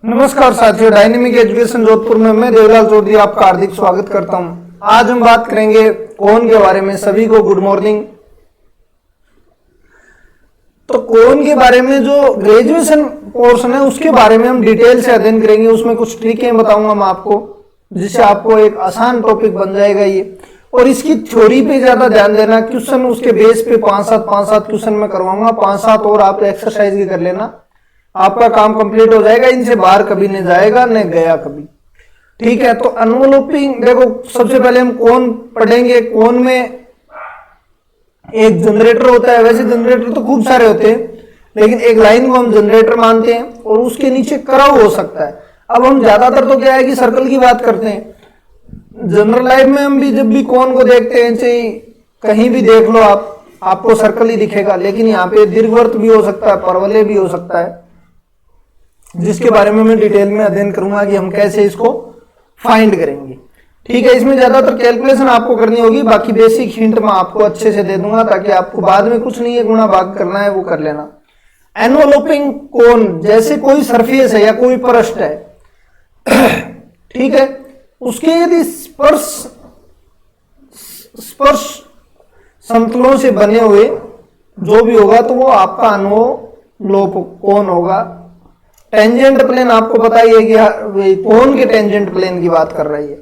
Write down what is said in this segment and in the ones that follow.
नमस्कार साथियों, dynamic education Jodhpur में मैं देवलाल चौधरी आपका हार्दिक स्वागत करता हूं। आज हम बात करेंगे कोन के बारे में। सभी को गुड मॉर्निंग। तो कोन के बारे में जो ग्रेजुएशन पोर्शन है उसके बारे में हम डिटेल से अध्ययन करेंगे। उसमें कुछ ट्रिकें बताऊंगा मैं आपको, जिससे आपको एक आसान टॉपिक बन जाएगा ये। और इसकी थ्योरी पे ज्यादा ध्यान देना। क्वेश्चन उसके बेस पे 5-7 क्वेश्चन मैं करवाऊंगा। 5-7 और आप एक्सरसाइज भी कर लेना, आपका काम कंप्लीट हो जाएगा। इनसे बाहर कभी नहीं जाएगा, न गया कभी। ठीक है, तो एनवलपिंग देखो, सबसे पहले हम कोन पढ़ेंगे। कोन में एक जनरेटर होता है। वैसे जनरेटर तो खूब सारे होते हैं, लेकिन एक लाइन को हम जनरेटर मानते हैं और उसके नीचे कर्व हो सकता है। अब हम ज्यादातर तो क्या है कि सर्कल की बात करते हैं। जनरल लाइफ में हम भी जब भी कोन को देखते हैं, चाहे कहीं भी देख लो आप, आपको सर्कल ही दिखेगा। लेकिन यहाँ पे दीर्घवृत्त भी हो सकता है, परवलय भी हो सकता है, जिसके बारे में मैं डिटेल में अध्ययन करूंगा कि हम कैसे इसको फाइंड करेंगे। ठीक है, इसमें ज्यादातर कैलकुलेशन आपको करनी होगी। बाकी बेसिक हिंट मैं आपको अच्छे से दे दूंगा, ताकि आपको बाद में कुछ नहीं है गुणा भाग करना है वो कर लेना। एनवलपिंग कोन, जैसे कोई सरफेस है या कोई पृष्ठ है, ठीक है, उसके यदि स्पर्श समतलों से बने हुए जो भी होगा तो वो आपका एनवलप कोन होगा। टेंजेंट प्लेन आपको पता ही है कि कोन के टेंजेंट प्लेन की बात कर रही है।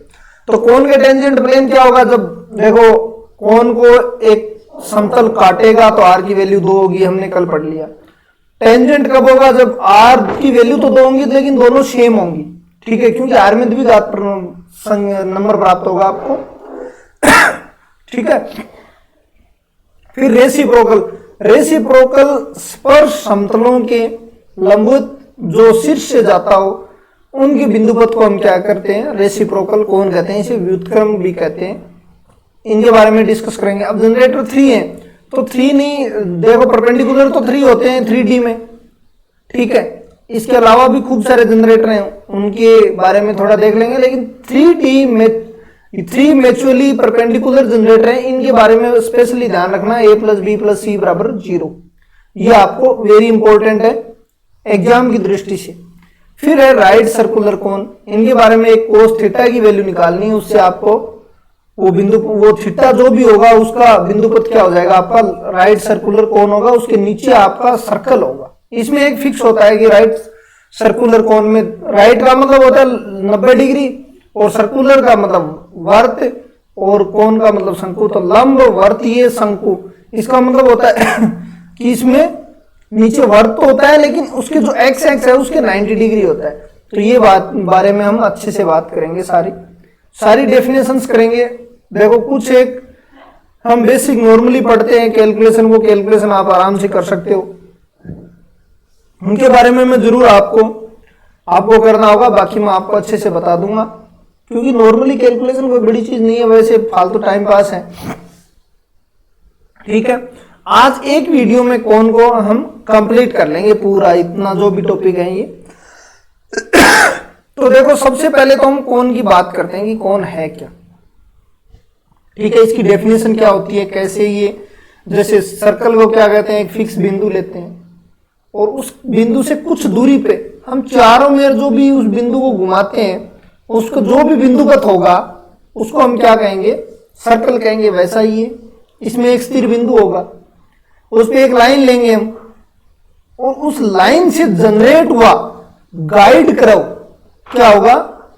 तो कोन के टेंजेंट प्लेन क्या होगा? जब देखो कोन को एक समतल काटेगा तो आर की वैल्यू 2 होगी, हमने कल पढ़ लिया। टेंजेंट कब होगा? जब आर की वैल्यू तो 2 होंगी, लेकिन दोनों सेम होंगी। ठीक है, क्योंकि आर में द्विघात नंबर प्राप्त होगा आपको। ठीक है, फिर रेसिप्रोकल स्पर्श समतलों के लंबवत जो शीर्ष से जाता हो, उनके बिंदुपथ को हम क्या करते हैं? रेसिप्रोकल कोन कहते हैं। इसे व्युत्क्रम भी कहते हैं। इनके बारे में डिस्कस करेंगे। अब जनरेटर 3 है, तो 3 नहीं, देखो परपेंडिकुलर तो 3 होते हैं 3D में। ठीक है, इसके अलावा भी खूब सारे जनरेटर हैं, उनके बारे में थोड़ा देख लेंगे। लेकिन 3D में 3 म्यूचुअली परपेंडिकुलर जनरेटर हैं, इनके बारे में स्पेशली ध्यान रखना। a + b + c = 0, ये आपको वेरी इंपॉर्टेंट है एग्जाम की दृष्टि से। फिर है राइट सर्कुलर कोन। इनके बारे में एक कोस थीटा की वैल्यू निकालनी है, उससे आपको वो थीटा जो भी होगा उसका बिंदुपथ क्या हो जाएगा? आपका राइट सर्कुलर कोन होगा, उसके नीचे आपका सर्कल होगा। इसमें एक फिक्स होता है कि राइट सर्कुलर कोन में राइट का मतलब होता है 90 डिग्री, और सर्कुलर का मतलब वर्त, और कोन का मतलब शंकु। तो लंब, वर्त, ये शंकु। इसका मतलब होता है कि इसमें नीचे वर्त तो होता है, लेकिन उसके जो एक्स है उसके 90 डिग्री होता है। तो ये बारे में हम अच्छे से बात करेंगे, सारी डेफिनेशंस करेंगे। देखो, कुछ एक हम बेसिक नॉर्मली पढ़ते हैं कैलकुलेशन, वो कैलकुलेशन आप आराम से कर सकते हो, उनके बारे में मैं जरूर आपको करना होगा। बाकी मैं आपको अच्छे से बता दूंगा, क्योंकि नॉर्मली कैलकुलेशन कोई बड़ी चीज नहीं है, वैसे फालतू टाइम पास है। ठीक है, आज एक वीडियो में कोन को हम कंप्लीट कर लेंगे पूरा, इतना जो भी टॉपिक है ये। तो देखो, सबसे पहले तो हम कोन की बात करते हैं कि कोन है क्या। ठीक है, इसकी डेफिनेशन क्या होती है, कैसे ये, जैसे सर्कल को क्या कहते हैं? एक फिक्स बिंदु लेते हैं, और उस बिंदु से कुछ दूरी पे हम चारों में जो भी उस बिंदु को घुमाते हैं, उसको जो भी बिंदुपथ होगा उसको हम क्या कहेंगे? सर्कल कहेंगे। वैसा ही है, इसमें एक स्थिर बिंदु होगा, उस पे एक लाइन लेंगे हम, और उस लाइन से जनरेट हुआ गाइड कर्व क्या होगा?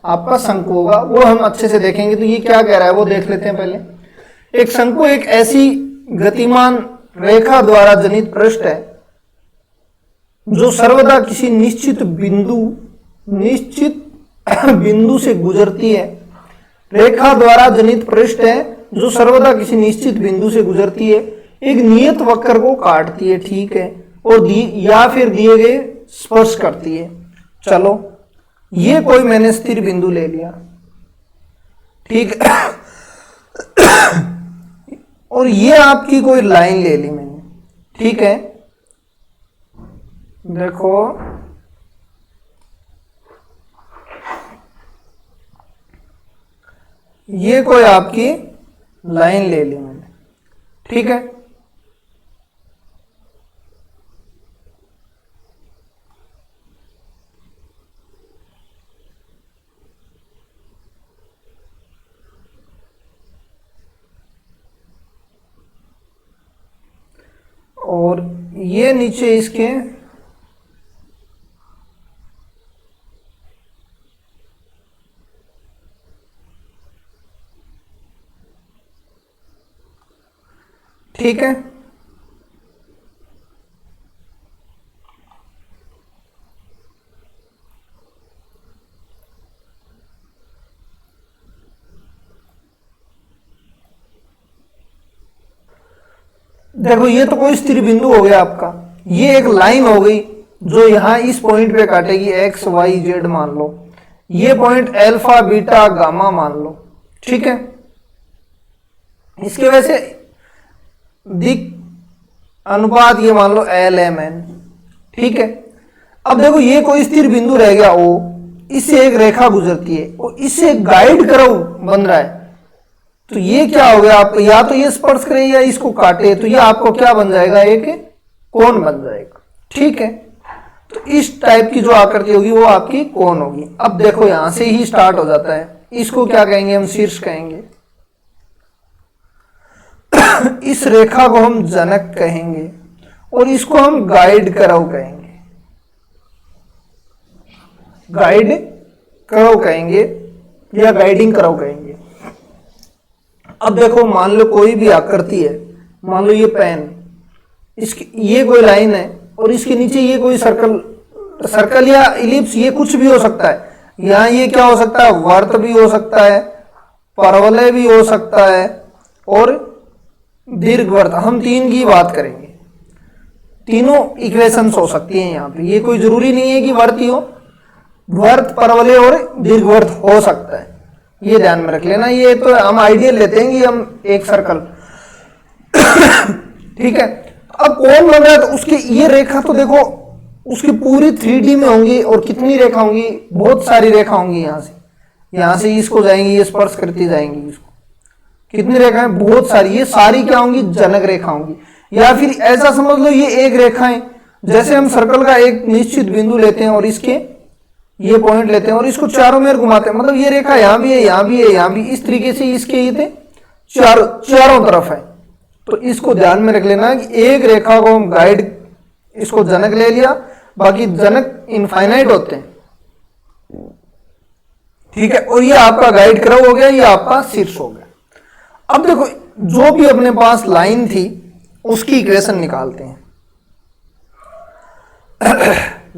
आपका शंकु होगा। वो हम अच्छे से देखेंगे। तो ये क्या कह रहा है वो देख लेते हैं पहले। एक शंकु एक ऐसी गतिमान रेखा द्वारा जनित पृष्ठ है जो सर्वदा किसी निश्चित बिंदु से गुजरती है। रेखा द्वारा जनित पृष्ठ है जो सर्वदा किसी निश्चित बिंदु से गुजरती है, एक नियत वक्र को काटती है। ठीक है, और या फिर दिए गए स्पर्श करती है। चलो, ये कोई मैंने स्थिर बिंदु ले लिया। ठीक है, और ये आपकी कोई लाइन ले ली मैंने। ठीक है, देखो ये कोई आपकी लाइन ले ली मैंने। ठीक है, और ये नीचे इसके ठीक है। देखो ये तो कोई स्थिर बिंदु हो गया आपका, ये एक लाइन हो गई जो यहां इस पॉइंट पे काटेगी, एक्स वाई जेड मान लो, ये पॉइंट अल्फा बीटा गामा मान लो, ठीक है। इसके वजह से दिक अनुपात ये मान लो एल एम एन, ठीक है। अब देखो ये कोई स्थिर बिंदु रह गया ओ, इससे एक रेखा गुजरती है और इससे गाइड करो बन रहा है, तो ये क्या हो गया आपको, या तो ये स्पर्श करे या इसको काटे, तो ये आपको क्या बन जाएगा, एक कोण बन जाएगा, ठीक है। तो इस टाइप की जो आकृति होगी वो आपकी कोण होगी। अब देखो यहां से ही स्टार्ट हो जाता है, इसको क्या कहेंगे हम, शीर्ष कहेंगे। इस रेखा को हम जनक कहेंगे और इसको हम गाइड करव कहेंगे, गाइड करव कहेंगे या गाइडिंग करव कहेंगे। अब देखो मान लो कोई भी आकृति है, मान लो ये पेन, इसकी ये कोई लाइन है और इसके नीचे ये कोई सर्कल या इलिप्स, ये कुछ भी हो सकता है। यहाँ ये क्या हो सकता है, वर्त भी हो सकता है, परवलय भी हो सकता है और दीर्घवृत्त। हम तीन की बात करेंगे, तीनों इक्वेशंस हो सकती हैं यहाँ पे, ये कोई जरूरी नहीं है कि वर्त ही हो, वर्त परवलय और दीर्घवृत्त हो सकता है, ये ध्यान में रख लेना। ये तो हम आइडियल लेते हैं कि हम एक सर्कल ठीक है। अब कौन बन रहा है, तो उसकी ये रेखा तो देखो उसकी पूरी 3D में होंगी और कितनी रेखा होंगी, बहुत सारी रेखा होंगी। यहां से इसको जाएंगी, ये स्पर्श करती जाएंगी इसको, कितनी रेखाएं, बहुत सारी। ये सारी क्या होंगी, जनक रेखा होंगी। या फिर ऐसा समझ लो ये एक रेखा है, जैसे हम सर्कल का एक निश्चित बिंदु लेते हैं और इसके ये पॉइंट लेते हैं और इसको चारों में घुमाते हैं, मतलब ये रेखा यहाँ भी है, यहाँ भी है, यहाँ भी, इस तरीके से इसके ये थे चारों तरफ है। तो इसको ध्यान में रख लेना कि एक रेखा को हम गाइड, इसको जनक ले लिया, बाकी जनक इनफाइनाइट होते हैं, ठीक है। और ये आपका गाइड करव हो गया, ये आपका शीर्ष हो गया। अब देखो जो भी अपने पास लाइन थी उसकी इक्वेशन निकालते हैं।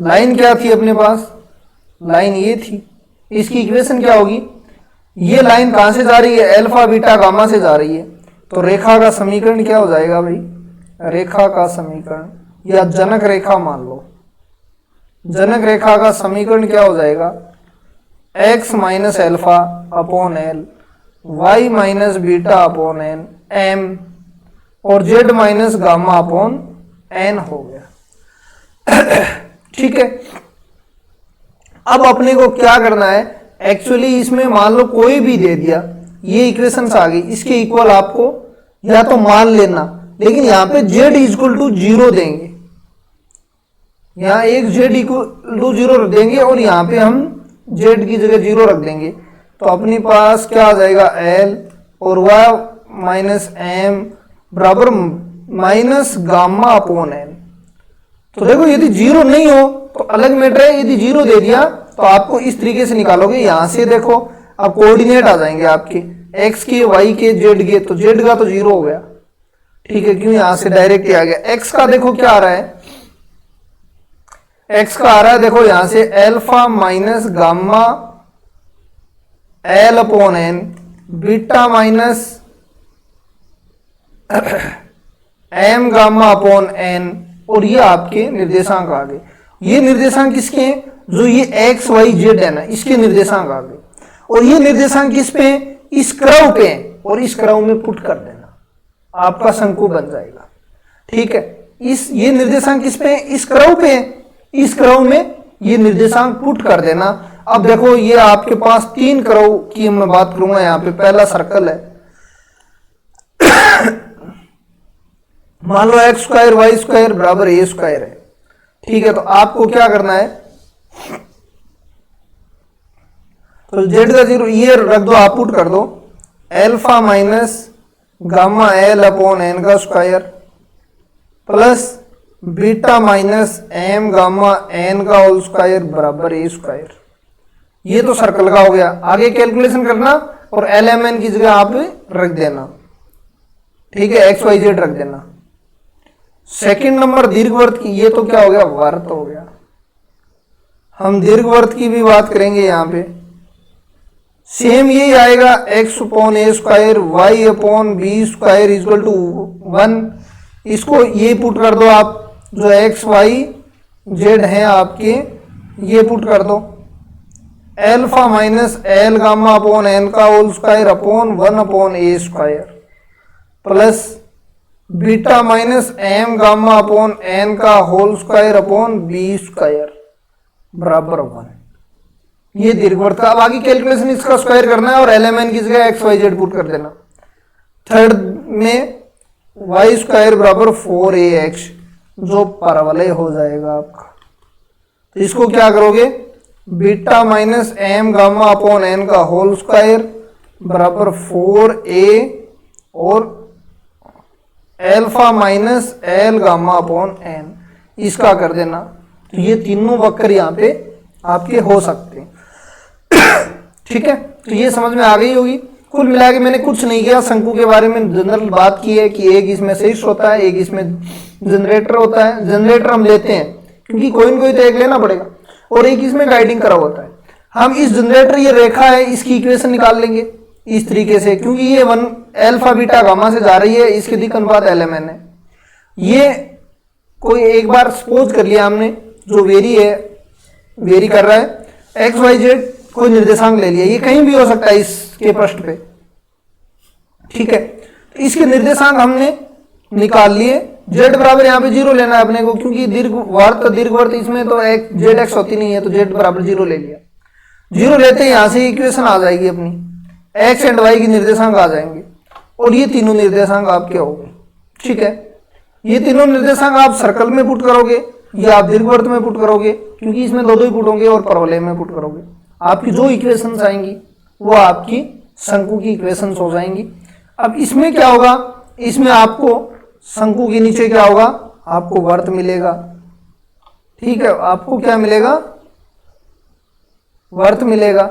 लाइन क्या थी अपने पास, लाइन ये थी, इसकी इक्वेशन क्या होगी, ये लाइन कहां से जा रही है, अल्फा बीटा गामा से जा रही है, तो रेखा का समीकरण क्या हो जाएगा भाई, रेखा का समीकरण या जनक रेखा मान लो, जनक रेखा का समीकरण क्या हो जाएगा, x minus alpha upon L, Y minus beta upon N M और z minus gamma upon N हो गया ठीक है। अब अपने को क्या करना है, एक्चुअली इसमें मान लो कोई भी दे दिया, ये इक्वेशंस आ गई, इसके इक्वल आपको या तो मान लेना, लेकिन यहाँ पे z इक्वल टू 0 देंगे, यहाँ एक z इक्वल टू 0 देंगे और यहाँ पे हम z की जगह 0 रख देंगे, तो अपने पास क्या आ जाएगा l और y माइनस एम बराबर माइनस गामा अपॉन एन। तो देखो यदि 0 नहीं हो तो अलग मैटर है, यदि 0 दे दिया तो आपको इस तरीके से निकालोगे, यहां से देखो अब कोऑर्डिनेट आ जाएंगे आपके x के y के z के, तो z का तो 0 हो गया, ठीक है, क्यों यहां से डायरेक्ट आ गया। x का देखो क्या आ रहा है, x का आ रहा है देखो यहां से alpha minus gamma L upon N, beta minus M gamma upon N, और ये आपके निर्देशांक आ गए। ये निर्देशांक किसके हैं, जो ये एक्स वाई जेड है ना, इसके निर्देशांक आ गए। और ये निर्देशांक किस पे हैं, इस क्रव पे हैं, और इस क्रव में पुट कर देना, आपका शंकु बन जाएगा, ठीक है। इस ये निर्देशांक किस पे हैं, इस क्रव पे हैं, इस क्रव में ये निर्देशांक पुट कर देना। अब देखो ये आपके पास 3 क्रव की मैं बात करूंगा, यहाँ पे पहला सर्कल है मान लो एक्स स्क्वायर वाई स्क्वायर बराबर ए स्क्वायर है, ठीक है। तो आपको क्या करना है, तो जेड का 0 ये रख दो, आप पुट कर दो alpha minus gamma L upon N का square plus beta minus M gamma N का होल स्क्वायर बराबर ए स्क्वायर। ये तो सर्कल का हो गया। आगे कैलकुलेशन करना और एल एम एन की जगह आप रख देना, ठीक है, एक्स वाई जेड रख देना। सेकंड नंबर दीर्घवृत्त की, ये तो क्या हो गया, वर्त हो गया। हम दीर्घवृत्त की भी बात करेंगे यहां पे। सेम यही आएगा, X upon A square Y upon B square equal to 1। इसको ये पुट कर दो आप, जो एक्स वाई जेड है आपके, ये पुट कर दो। Alpha minus L gamma upon N का होल स्क्वायर अपॉन 1 अपॉन ए square plus beta minus M gamma upon N का whole square upon B square बराबर 1। ये दीर्घवृत्त का। अब आगे कैलकुलेशन इसका स्क्वायर करना है और एल एम एन की जगह एक्स वाई जेड पुट कर देना। थर्ड में वाई स्क्वायर बराबर 4ax, जो परवलय हो जाएगा आपका। तो इसको क्या करोगे, beta minus M gamma upon N का होल स्क्वायर बराबर 4a और alpha minus L gamma upon N, इसका कर देना। तो ये तीनों वक्र यहाँ पे आपके हो सकते हैं, ठीक है। तो ये समझ में आ गई होगी। कुल मिला के मैंने कुछ नहीं किया, शंकु के बारे में जनरल बात की है कि एक इसमें शीर्ष होता है, एक इसमें जनरेटर होता है। जनरेटर हम लेते हैं क्योंकि कोई ना कोई तो एक लेना पड़ेगा, और एक इसमें गाइडिंग करा होता है। हम इस जनरेटर, ये रेखा है, इसकी इक्वेशन निकाल लेंगे इस तरीके से, क्योंकि ये 1 एल्फा बीटा गामा से जा रही है, इसके दिक् अनुपात एल एम एन है। ये कोई एक बार सपोज कर लिया हमने, जो वेरी है, वेरी कर रहा है, एक्स वाई जेड कोई निर्देशांक ले लिया, ये कहीं भी हो सकता है इसके पृष्ठ पे, ठीक है। तो इसके निर्देशांक हमने निकाल लिए। जेड बराबर यहाँ पे 0 लेना है अपने को, क्योंकि दीर्घवृत्त इसमें तो एक जेड एक्स होती नहीं है, तो जेड बराबर 0 ले लिया। 0 लेते हैं, यहां से इक्वेशन आ जाएगी अपनी, एक्स एंड वाई की निर्देशांक आ जाएंगे, और ये तीनों निर्देशांक आपके हो गए, ठीक है। ये तीनों निर्देशांक आप सर्कल में पुट करोगे या आप दीर्घवृत्त में पुट करोगे, क्योंकि इसमें दो ही पुट होंगे, और परवलय में पुट करोगे। आपकी जो इक्वेशंस आएंगी वो आपकी शंकु की इक्वेशंस हो जाएंगी। अब इसमें क्या होगा, इसमें आपको शंकु के नीचे क्या होगा, आपको वर्त मिलेगा, ठीक है। आपको क्या मिलेगा, वर्त मिलेगा।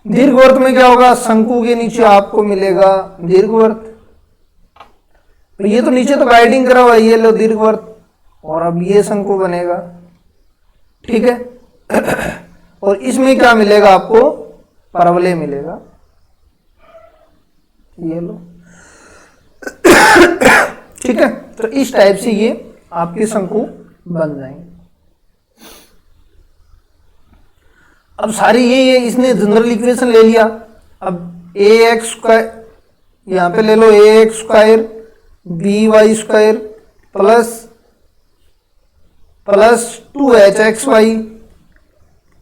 दीर्घवृत्त में क्या होगा, शंकु के नीचे आपको मिलेगा दीर्घवृत्त। तो ये तो नीचे तो गाइडिंग करा हुआ है, ये लो दीर्घवृत्त, और अब ये शंकु बनेगा, ठीक है। और इसमें क्या मिलेगा आपको, परवलय मिलेगा, ये लो, ठीक है। तो इस टाइप से ये आपके शंकु बन जाएंगे। अब सारी ये इसने जनरल इक्वेशन ले लिया। अब ए एक्स स्क्वायर यहां पे ले लो, A x square B Y square plus 2hxy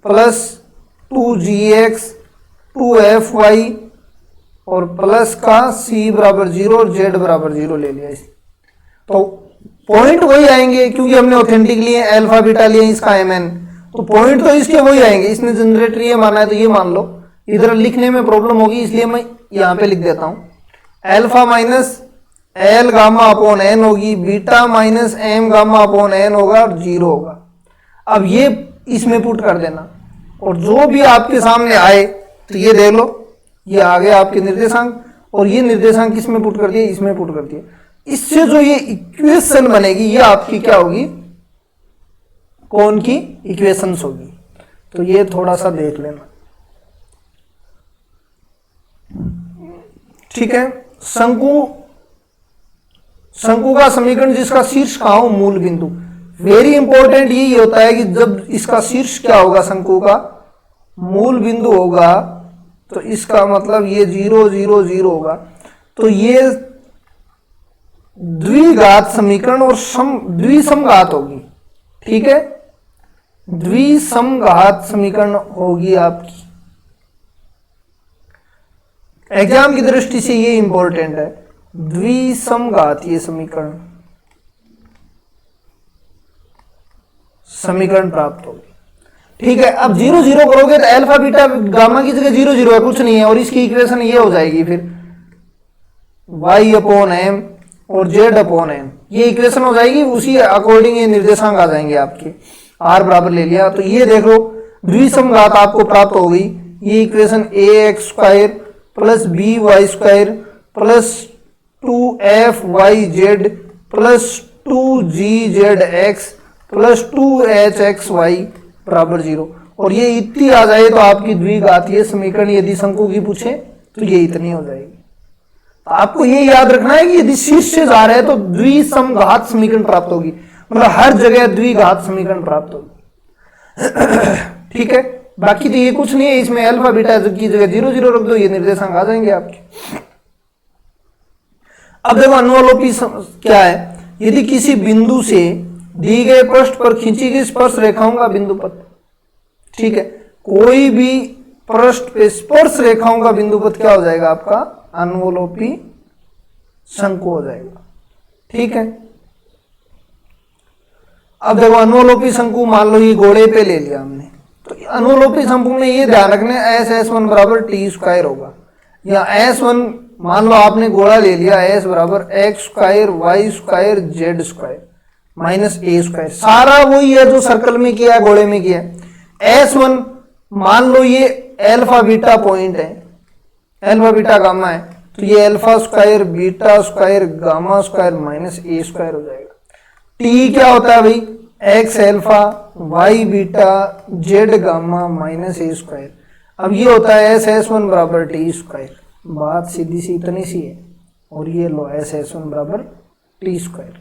plus 2gx 2fy और प्लस का c बराबर 0 और z बराबर 0 ले लिया। तो पॉइंट वही आएंगे, क्योंकि हमने ऑथेंटिक लिए, अल्फा बीटा लिए, इसका mn, तो पॉइंट तो इसके वही आएंगे। इसने जनरेटर ये माना है तो ये मान लो, इधर लिखने में प्रॉब्लम होगी, इसलिए मैं यहां पे लिख देता हूं। Alpha minus L gamma upon N होगी, beta minus M gamma upon N होगा और 0 होगा। अब ये इसमें पुट कर देना, और जो भी आपके सामने आए तो ये देख लो, ये आ गए आपके निर्देशांक, और ये निर्देशांक किसमें पुट कर दिए, इसमें पुट कर दिए। इससे जो ये इक्वेशन बनेगी, ये आपकी क्या होगी, कौन की इक्वेशंस होगी। तो ये थोड़ा सा देख लेना, ठीक है। शंकु का समीकरण जिसका शीर्ष कहाँ हो, मूल बिंदु। वेरी इंपॉर्टेंट यही होता है कि जब इसका शीर्ष क्या होगा, शंकु का मूल बिंदु होगा, तो इसका मतलब ये 0 0 0 होगा। तो ये द्विघात समीकरण और द्विसमघात होगी, ठीक है। द्विसमघात समीकरण होगी आपकी। एग्जाम की दृष्टि से ये इंपॉर्टेंट है, द्विसमघात ये समीकरण प्राप्त होगी, ठीक है। अब 0 0 करोगे तो अल्फा बीटा गामा की जगह 0 0 है, कुछ नहीं है, और इसकी इक्वेशन ये हो जाएगी फिर y अपॉन एम और जेड अपॉन एन, ये इक्वेशन हो जाएगी, उसी अकॉर्डिंग ये निर्देशांक आ जाएंगे आपके। आर बराबर ले लिया तो ये देख लो द्विसमघात आपको प्राप्त हो गई, ये equation A x square plus B Y square plus 2f Y Z plus 2gz plus 2hx Y बराबर 0, और ये इतनी आ जाए तो आपकी द्विघातीय समीकरण यदि शंकु की पूछे तो ये इतनी हो जाएगी। तो आपको ये याद रखना है कि यदि शीर्ष से जा रहे हैं तो द्विसमघात समीकरण प्राप्त होगी, मतलब हर जगह द्विघात समीकरण प्राप्त होगी। ठीक है, बाकी तो ये कुछ नहीं है, इसमें अल्फा बीटा की जगह 0 0 रख दो, ये निर्देशांक आ जाएंगे आपके। अब देखो अनुलोपी क्या है, यदि किसी बिंदु से दी गए पृष्ठ पर खींची गई स्पर्श रेखाओं का बिंदु पथ, ठीक है, कोई भी पृष्ठ पे स्पर्श रेखाओं का बिंदु पथ क्या हो जाएगा आपका, अनुलोपी शंकु हो जाएगा। ठीक है, अब देखो अनुलोपी शंकु मान लो ये गोले पे ले लिया हमने, तो अनुलोपी शंकु में ये ध्यान रखना एस एस वन बराबर टी स्क्वायर होगा, या एस वन मान लो आपने गोला ले लिया एस बराबर x square Y square Z square minus A square, सारा वही है जो सर्कल में किया है, गोले में किया है। एस वन मान लो ये एल्फा बीटा पॉइंट है, एल्फा बीटा गामा है, तो ये alpha square beta square gamma square minus A square हो जाएगा। टी क्या होता है भाई, X alpha Y beta Z gamma minus A square, अब ये होता है एस एस वन बराबर टी स्क्वायर, बात सीधी सी इतनी सी है, और ये लो एस एस वन बराबर टी स्क्वायर,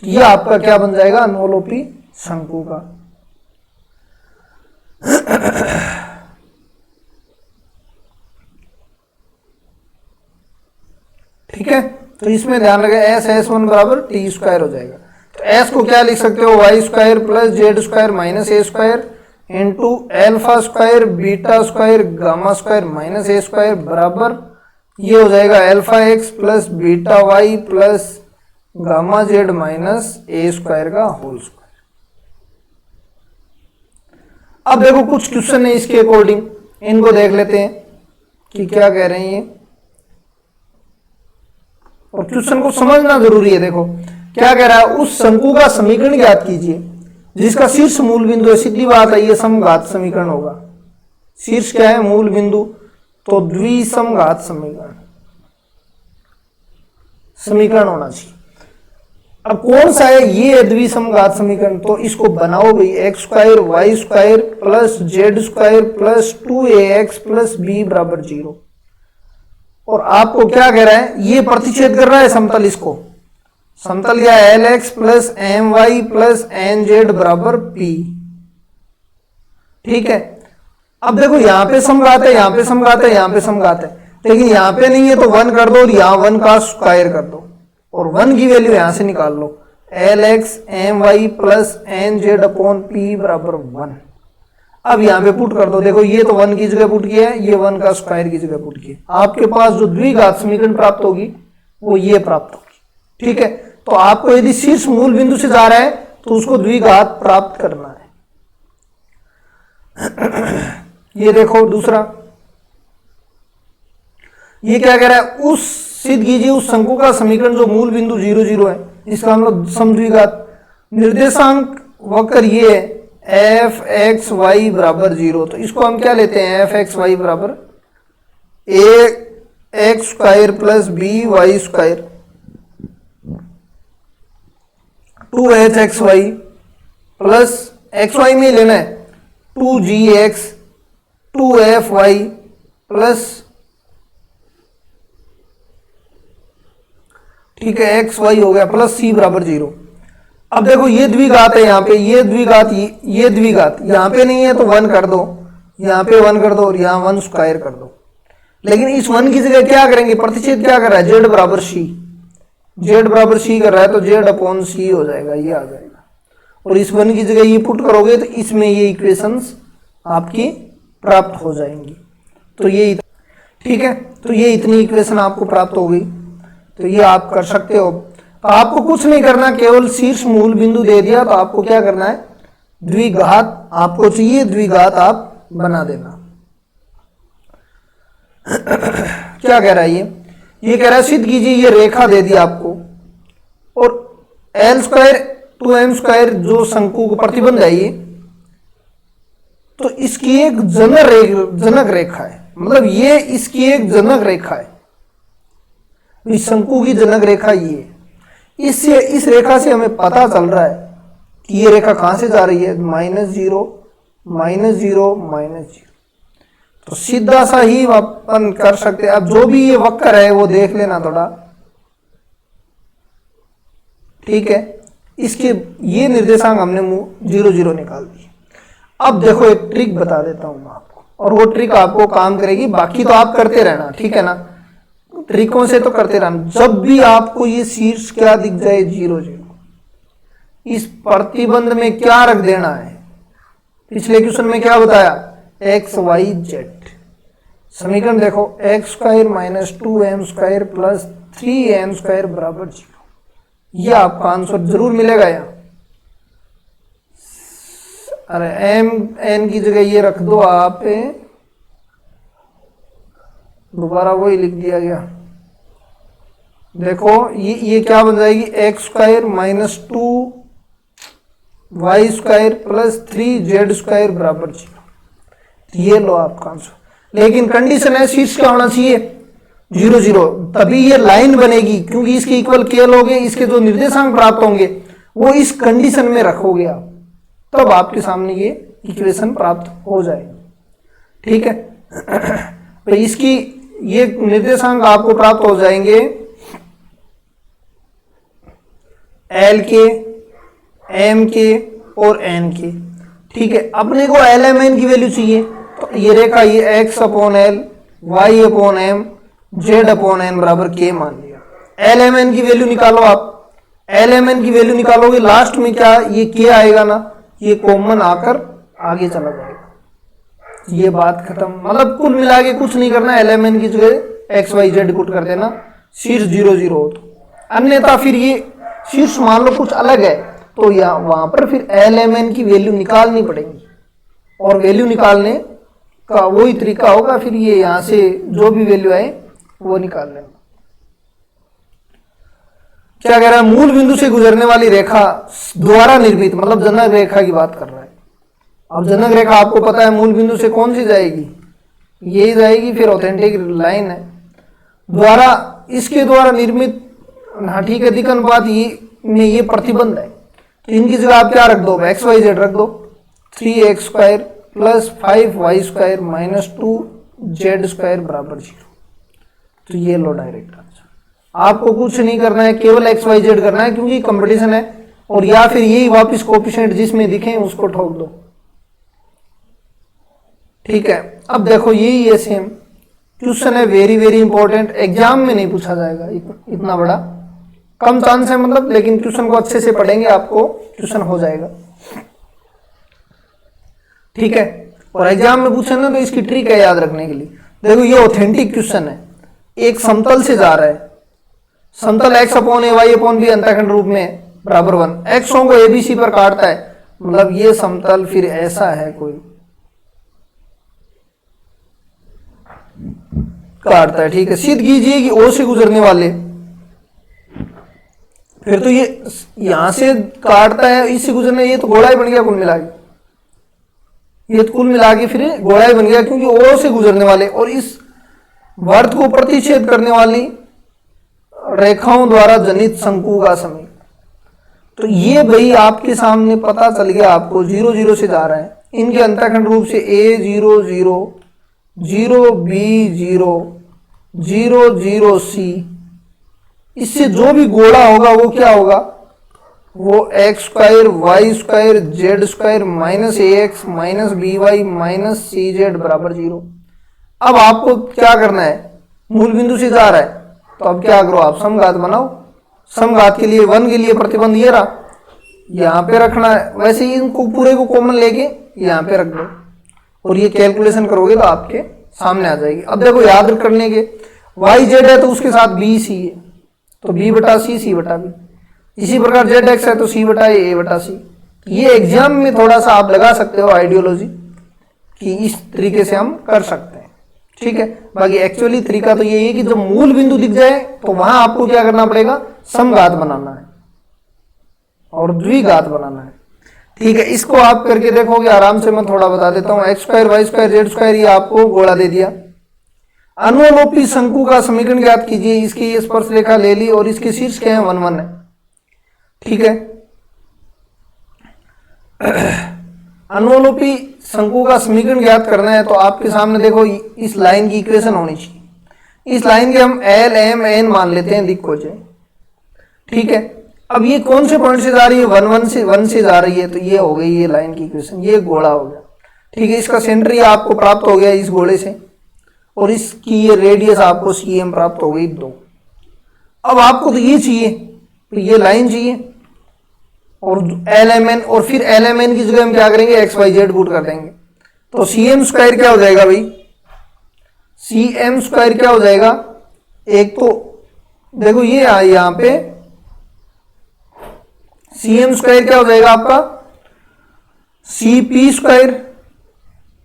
तो ये आपका क्या बन जाएगा, अनुलोपी शंकु का। ठीक है, तो इसमें ध्यान रखें एस एस वन बराबर टी स्क्वायर हो जाएगा। तो एस को क्या लिख सकते हो, Y square plus Z square minus A square into alpha square beta square gamma square minus A square बराबर ये हो जाएगा alpha X plus beta Y plus gamma Z minus A square का होल स्क्वायर। अब देखो कुछ question है इसके अकॉर्डिंग, इनको देख लेते हैं कि क्या कह रहे हैं ये, और क्वेश्चन को समझना जरूरी है। देखो क्या कह रहा है, उस शंकु का समीकरण ज्ञात कीजिए जिसका शीर्ष मूल बिंदु है, सीधी बात है ये समघात समीकरण होगा, शीर्ष क्या है, मूल बिंदु, तो द्विसमघात समीकरण होना चाहिए। अब कौन सा है ये द्विसमघात समीकरण, तो इसको बनाओ भाई, x square Y square plus Z square plus 2ax plus B बराबर 0, और आपको क्या कह रहा है, ये प्रतिच्छेद कर रहा है समतल, इसको समतल क्या है, l x plus m Y plus N z बराबर पी। ठीक है, अब देखो यहां पे समघात है, यहां पे समघात है, यहां पे समघात है, लेकिन यहां पे नहीं है तो 1 कर दो और यहां 1 का स्क्वायर कर दो, और 1 की वैल्यू यहां से निकाल लो, L X M Y plus N Z upon P बराबर 1। अब यहां पे पुट कर दो, देखो ये तो 1 की जगह पुट किया है, ये 1 का स्क्वायर की जगह पुट किया, आपके पास जो द्विघात समीकरण प्राप्त होगी वो ये प्राप्त होगी। ठीक है, तो आपको यदि शीर्ष मूल बिंदु से जा रहा है तो उसको द्विघात प्राप्त करना है। ये देखो दूसरा, ये क्या कह रहा है, उस सिद्ध कीजिए उस शंकु का समीकरण जो मूल बिंदु 0 0 है, इसका हम लोग समद्विघात, निर्देशांक वक्र ये है एफ एक्स वाई बराबर 0, तो इसको हम क्या लेते हैं, एफ एक्स वाई बराबर A x square plus B Y square 2h Y plus X Y में लेना है 2gx 2fy प्लस, ठीक है, एक्स वाई हो गया प्लस c बराबर 0। अब देखो ये द्विघात है यहाँ पे, ये द्विघात ये द्विघात यहाँ पे नहीं है तो 1 कर दो, यहाँ पे 1 कर दो और यहाँ 1 स्क्वायर कर दो, लेकिन इस 1 की जगह क्या करेंगे, प्रतिच्छेद क्या कर रहा है, z बराबर c, z बराबर c कर रहा है तो z अपॉन c हो जाएगा, ये आ जाएगा, और इस 1 की जगह ये पुट करोगे तो इसमें ये इक्वेशंस आपकी प्राप्त हो जाएंगी। तो ये ठीक है, तो ये इतनी इक्वेशन आपको प्राप्त हो गई, तो ये आप कर सकते हो। तो आपको कुछ नहीं करना, केवल शीर्ष मूल बिंदु दे दिया तो आपको क्या करना है, द्विघात आपको चाहिए, द्विघात आप बना देना। क्या कह रहा है ये कह रहा है सिद्ध कीजिए, ये रेखा दे दी आपको, और l square two m square जो शंकु को प्रतिबंध है ये, तो इसकी एक जनक रेखा है, मतलब ये इसकी एक जनक रेखा है, इस शंकु की जनक रेखा ये है। इससे इस रेखा से हमें पता चल रहा है कि ये रेखा कहां से जा रही है, -0 -0 -0। तो सीधा सा ही अपन कर सकते हैं। अब जो भी ये वक्र है वो देख लेना थोड़ा, ठीक है। इसके ये निर्देशांक हमने 0 0 निकाल दिए। अब देखो एक ट्रिक बता देता हूं मैं आपको, और वो ट्रिक आपको काम करेगी, बाकी तो आप करते रहना, ठीक है ना, ट्रिकों से तो करते रहना। जब भी आपको ये शीर्ष क्या दिख जाए 0 0, इस प्रतिबंध में क्या रख देना है, पिछले क्वेश्चन में क्या बताया, एक्स वाई जेड। समीकरण देखो, x square minus 2m square plus 3n square बराबर 0। ये आपका आंसर जरूर मिलेगा यहाँ। अरे एम एन की जगह ये रख दो आप, दोबारा वही लिख दिया गया। देखो ये क्या बन जाएगी, x square minus 2y square plus 3z square बराबर 0। ये लो आपका आंसर। लेकिन कंडीशन है शीर्ष क्या होना चाहिए, 0 0, तभी ये लाइन बनेगी, क्योंकि इसके इक्वल के लोगे, इसके जो निर्देशांक प्राप्त होंगे वो इस कंडीशन में रखोगे आप, तब आपके सामने ये इक्वेशन प्राप्त हो जाएगी, ठीक है। तो इसकी ये निर्देशांक आपको प्राप्त हो जाएंगे एल के, एम के और एन के, ठीक है। अपने को एल एम एन की वैल्यू चाहिए, तो ये रेखा ये x upon L, y upon m, z upon n बराबर के मान लिया। एल एम एन की वैल्यू निकालो आप, एल एम एन की वैल्यू निकालोगे, लास्ट में क्या ये के आएगा ना, ये कॉमन आकर आगे चला जाएगा। ये बात खत्म, मतलब कुल मिला के कुछ नहीं करना, एल एम एन की जगह एक्स वाई जेड पुट कर देना, शीर्ष 0 0 हो तो। अन्यथा फिर ये शीर्ष मान लो कुछ अलग है, तो यहाँ वहां पर फिर एल एम एन की वैल्यू निकालनी पड़ेगी, और वैल्यू निकालने का वही तरीका होगा, फिर ये यहां से जो भी वैल्यू आए वो निकाल लेना। क्या कह रहा है, मूल बिंदु से गुजरने वाली रेखा द्वारा निर्मित, मतलब जनक रेखा की बात कर रहा है। अब जनक रेखा आपको पता है मूल बिंदु से कौन सी जाएगी, यही जाएगी, फिर ऑथेंटिक लाइन है द्वारा, इसके द्वारा निर्मित, हाँ ठीक है। दिक्कत बात ये में ये प्रतिबंध है, तो इनकी जगह आप क्या रख दो, एक्स वाई जेड रख दो, 3x square plus 5y square minus 2z square बराबर 0। तो ये लो डायरेक्ट आंसर। आपको कुछ नहीं करना है, केवल एक्स वाई जेड करना है, क्योंकि कंपटीशन है, और या फिर यही वापस कोएफिशिएंट जिसमें दिखे उसको ठोक दो, ठीक है। अब देखो यही है सेम क्वेश्चन है, वेरी वेरी इंपॉर्टेंट, एग्जाम में नहीं पूछा जाएगा, इतना बड़ा कम चांस है मतलब, लेकिन क्वेश्चन को अच्छे से पढ़ेंगे आपको क्वेश्चन हो जाएगा, ठीक है। और एग्जाम में पूछे ना तो इसकी ट्रिक है याद रखने के लिए। देखो ये ऑथेंटिक क्वेश्चन है, एक समतल से जा रहा है, समतल एक्स अपॉन ए वाई अपॉन बी अंतःखंड रूप में बराबर 1, एक्सों को एबीसी पर काटता है, मतलब ये समतल फिर ऐसा है, कोई काटता है, ठीक है। सिद्ध कीजिए कि ओ से गुजरने वाले, फिर तो ये यहां से काटता है, इससे गुजरने, ये तो गोला ही बन गया कुल मिला के, ये तो कुल मिला के फिर गोला ही बन गया, क्योंकि ओ से गुजरने वाले और इस वर्त को प्रतिच्छेद करने वाली रेखाओं द्वारा जनित शंकु का समय। तो ये भाई आपके सामने पता चल गया, आपको 0 0 से जा रहा है, इनके अंतःखंड रूप से A 0 0 0 B 0 0 0 C, इससे जो भी गोला होगा वो क्या होगा, वो X square Y square Z square minus A X minus B Y minus C Z बराबर 0। अब आपको क्या करना है, मूल बिंदु से जा रहा है, तो अब क्या करो, आप समघात बनाओ। समघात के लिए 1 के लिए प्रतिबंध ये रहा, यहाँ पे रखना है, वैसे ही इनको पूरे को कॉमन लेके यहाँ पे रख दो, और ये कैलकुलेशन करोगे तो आपके सामने आ जाएगी। अब देखो याद करने के, वाई जेड है तो उसके साथ बी सी है, तो बी बटा सी, सी बटा बी। इसी प्रकार जेड एक्स है तो सी बटा ए बटा सी। ये एग्जाम में थोड़ा सा आप लगा सकते हो आइडियोलॉजी, कि इस तरीके से हम कर सकते हैं, ठीक है। बाकी एक्चुअली तरीका तो यही है कि जब मूल बिंदु दिख जाए तो वहां आपको क्या करना पड़ेगा, समघात बनाना है। और द्विघात बनाना है। ठीक है, इसको आप करके देखोगे आराम से। मैं थोड़ा बता देता हूं। X square Y square Z square ये आपको गोला दे दिया। अनुलोपी शंकु का समीकरण ज्ञात कीजिए। इसकी ये स्पर्श रेखा ले ली और इसके शीर्ष क्या है 1 1 है। ठीक है, अनुलोपी शंकु का समीकरण ज्ञात करना है तो आपके सामने देखो इस लाइन की इक्वेशन होनी चाहिए। इस लाइन के हम एल एम एन मान लेते हैं दिक्कों से। ठीक है, अब ये कौन से पॉइंट से जा रही है 1 से जा रही है, तो ये हो गई ये लाइन की इक्वेशन। ये गोला हो गया। ठीक है, इसका सेंटर ये आपको प्राप्त हो गया इस गोले से और इसकी ये रेडियस आपको CM प्राप्त हो गई 2। अब आपको तो ये चाहिए, तो ये लाइन चाहिए और LMN, और फिर LMN की जगह हम क्या करेंगे XYZ पुट कर देंगे। तो CM स्क्वायर क्या हो जाएगा भाई, CM स्क्वायर क्या हो जाएगा, एक तो देखो ये यहां पे CM स्क्वायर क्या हो जाएगा आपका CP स्क्वायर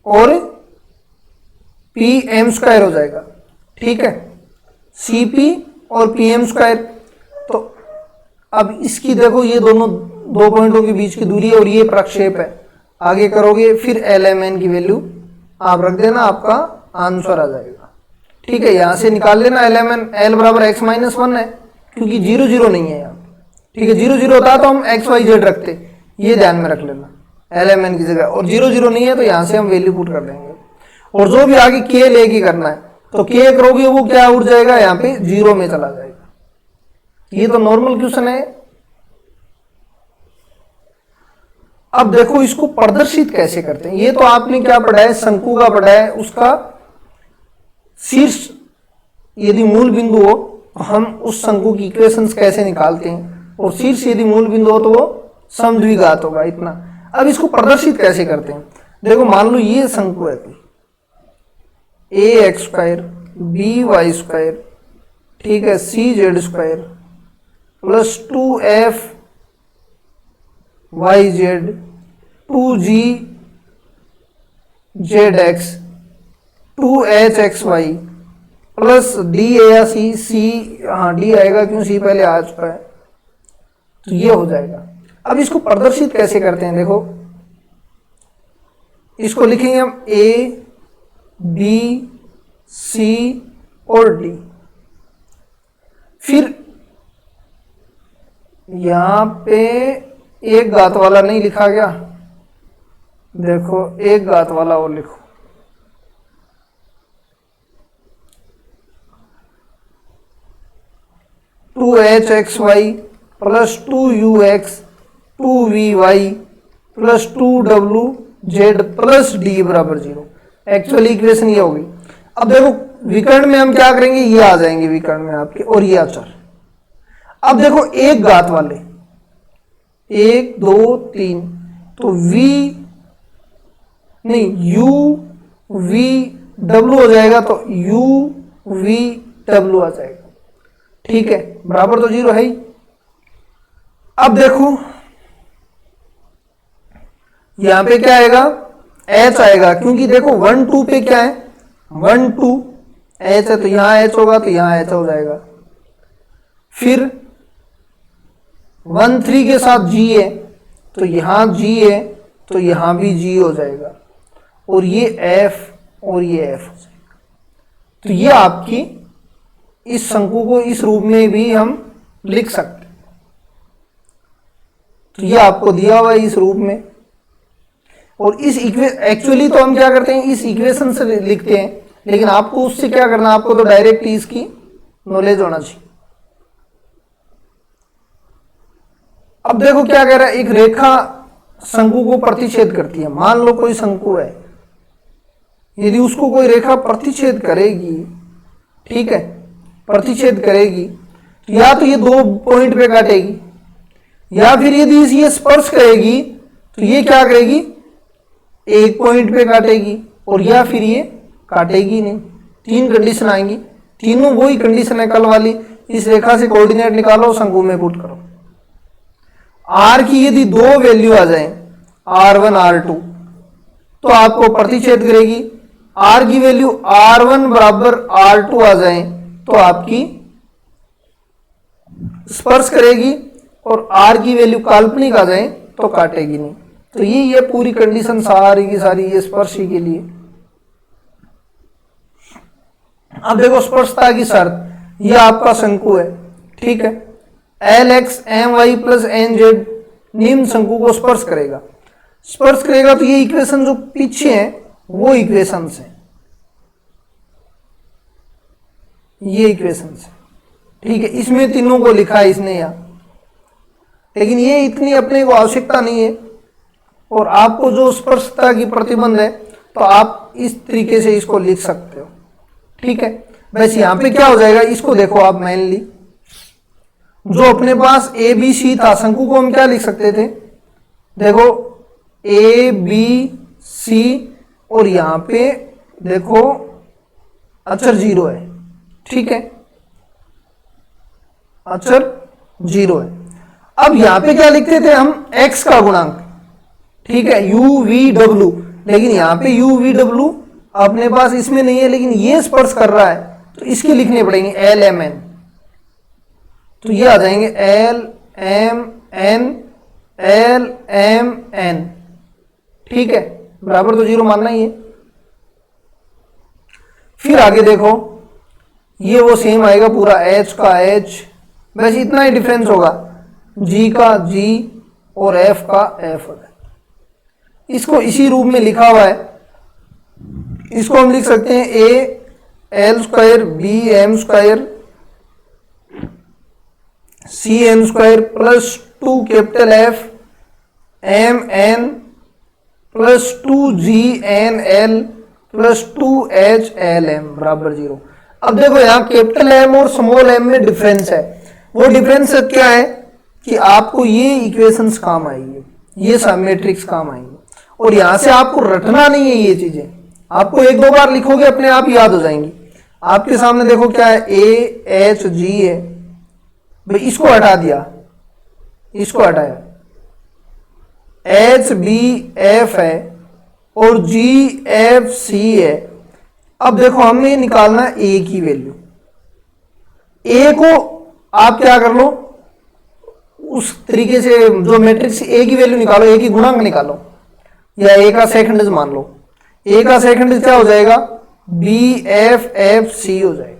और PM स्क्वायर हो जाएगा। ठीक है, CP और PM स्क्वायर। तो अब इसकी देखो ये दोनों दो पॉइंटों के बीच की दूरी है और ये प्रक्षेप है। आगे करोगे फिर LMN की वैल्यू आप रख देना, आपका आंसर आ जाएगा। ठीक है, यहां से निकाल लेना LMN, L बराबर x माइनस 1 है क्योंकि 0 0 नहीं है यहाँ। ठीक है, 0 0 होता तो हम XYZ रखते, ये ध्यान में रख लेना LMN की जगह, और 0 0 नहीं है तो यहां से हम वैल्यू पुट कर देंगे। और जो भी आगे K लेके करना है तो K करोगे वो क्या उड़ जाएगा यहाँ पे 0 में चला जाएगा। ये तो नॉर्मल क्वेश्चन है। अब देखो इसको प्रदर्शित कैसे करते हैं। ये तो आपने क्या पढ़ा है, शंकु का पढ़ा है, उसका शीर्ष यदि मूल बिंदु हो तो हम उस शंकु की इक्वेशंस कैसे निकालते हैं, और शीर्ष यदि मूल बिंदु हो तो वो समद्विघात होगा इतना। अब इसको प्रदर्शित कैसे करते हैं, देखो मान लो ये शंकु है कोई AX स्क्वायर BY स्क्वायर, ठीक है, CZ square plus 2FYZ 2GZX 2HXY plus D या C, हाँ D आएगा क्यों, C पहले आ चुका है, तो ये हो जाएगा। अब इसको प्रदर्शित कैसे करते हैं, देखो इसको लिखेंगे हम A B C और D। फिर यहां पे एक घात वाला नहीं लिखा गया, देखो एक घात वाला और लिखो, two HXY plus 2UX 2VY plus 2WZ plus D बराबर 0। एक्चुअली इक्वेशन ये होगी। अब देखो विकर्ण में हम क्या करेंगे, ये आ जाएंगे विकर्ण में आपके, और ये अचर। अब देखो एक घात वाले 1 2 3, तो V नहीं UVW हो जाएगा, तो UVW आ जाएगा। ठीक है, बराबर तो 0 है ही। अब देखो यहां पे क्या आएगा, H आएगा, क्योंकि देखो 1 2 पे क्या है 1 2 H है, तो यहां H होगा तो यहां H हो जाएगा। फिर 1 3 के साथ G है, तो यहां G है तो यहां भी G हो जाएगा, और ये F और ये F हो जाएगा। तो ये आपकी इस शंकु को इस रूप में भी हम लिख सकते हैं। तो ये आपको दिया हुआ है इस रूप में, और इस एक्चुअली तो हम क्या करते हैं इस इक्वेशन से लिखते हैं, लेकिन आपको उससे क्या करना, आपको तो डायरेक्ट इसकी नॉलेज होना चाहिए। अब देखो क्या कह रहा है, एक रेखा शंकु को प्रतिच्छेद करती है। मान लो कोई शंकु है, यदि उसको कोई रेखा प्रतिच्छेद करेगी, ठीक है, प्रतिच्छेद करेगी, तो या तो ये 2 पॉइंट पे काटेगी, या फिर यदि ये स्पर्श करेगी तो ये क्या करेगी 1 पॉइंट पे काटेगी, और या फिर ये काटेगी नहीं। 3 कंडीशन आएंगी, तीनों वही कंडीशन है कल वाली। इस रेखा से कोऑर्डिनेट निकालो, शंकु में पुट करो। R की यदि 2 वैल्यू आ जाए R1 R2 तो आपको प्रतिच्छेद करेगी। R की वैल्यू R1 बराबर R2 आ जाए तो आपकी स्पर्श करेगी। और r की वैल्यू काल्पनिक आ जाए तो काटेगी नहीं। तो ये पूरी कंडीशन सारी की सारी ये स्पर्शी के लिए। अब देखो स्पर्शता की शर्त, ये आपका शंकु है, ठीक है, LX my प्लस NZ निम्न शंकु को स्पर्श करेगा। स्पर्श करेगा तो ये इक्वेशन जो पीछे है वो इक्वेशन है, ये इक्वेशन है, ठीक है। इसमें तीनों को लिखा है इसने यहाँ, लेकिन ये इतनी अपने को आवश्यकता नहीं है। और आपको जो स्पर्शता की प्रतिबंध है तो आप इस तरीके से इसको लिख सकते हो, ठीक है। बस यहाँ पे क्या हो जाएगा, इसको देखो आप मेनली जो अपने पास ए बी सी था, शंकु को हम क्या लिख सकते थे, देखो ए बी सी, और यहाँ पे देखो अक्षर 0 है, ठीक है, अक्षर 0 है। अब यहाँ पे क्या लिखते थे हम, x का गुणांक, ठीक है, u v w, लेकिन यहाँ पे u v w अपने पास इसमें नहीं है, लेकिन ये स्पर्श कर रहा है तो इसके लिखने पड़ेंगे l m n, तो ये आ जाएंगे l m n l m n, ठीक है, बराबर तो 0 मानना ही है। फिर आगे देखो ये वो सेम आएगा पूरा, h का h, बस इतना ही डिफरेंस होगा, g का g और f का f होगा। इसको इसी रूप में लिखा हुआ है, इसको हम लिख सकते हैं a l square b m square c n square plus 2 capital F m n plus 2 g n l plus 2 h l m बराबर 0। अब देखो यहाँ कैपिटल M और स्मॉल m में डिफरेंस है, वो डिफरेंस क्या है कि आपको ये इक्वेशंस काम आएगी, ये सब मैट्रिक्स काम आएंगे, और यहां से आपको रटना नहीं है, ये चीजें आपको एक दो बार लिखोगे अपने आप याद हो जाएंगी। आपके सामने देखो क्या है, A H G है, भाई इसको हटा दिया, इसको हटाया, H B F है और G F C है। अब देखो हमें निकालना है A की वैल्यू, A को आप क्या कर लो, उस तरीके से जो मैट्रिक्स A की वैल्यू निकालो, A की गुणांक निकालो, या A का सेकंड मान लो, A का सेकंड क्या हो जाएगा, B F F C हो जाएगा।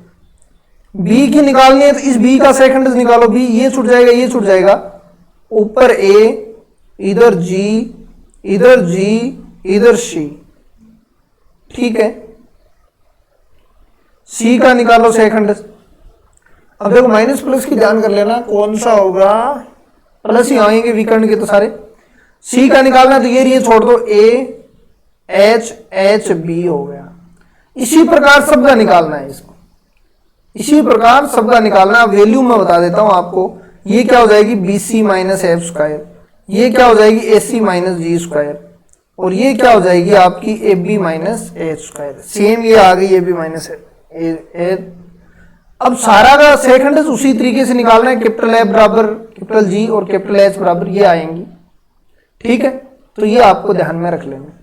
B की निकालनी है तो इस B का सेकंड निकालो, B ये छूट जाएगा, ये छूट जाएगा, ऊपर A, इधर G, इधर G, इधर C, ठीक है। C का निकालो सेकंड। अब देखो माइनस प्लस की ध्यान कर लेना, कौन सा होगा, प्लस ही आएंगे विकर्ण के तो सारे। C का निकालना तो ये छोड़ दो, A H H B हो गया। इसी प्रकार सबका निकालना है इसको, इसी प्रकार सबका निकालना। वैल्यू मैं बता देता हूं आपको, ये क्या हो जाएगी BC माइनस एफ स्क्वायर, ये क्या हो जाएगी AC माइनस जी स्क्वायर, और ये क्या हो जाएगी आपकी AB minus H square. Same ये आ गई AB माइनस एच। अब सारा का सेकंड उसी तरीके से निकालना है, कैपिटल F बराबर कैपिटल G और कैपिटल H बराबर ये आएंगी, ठीक है। तो ये आपको ध्यान में रख लेना।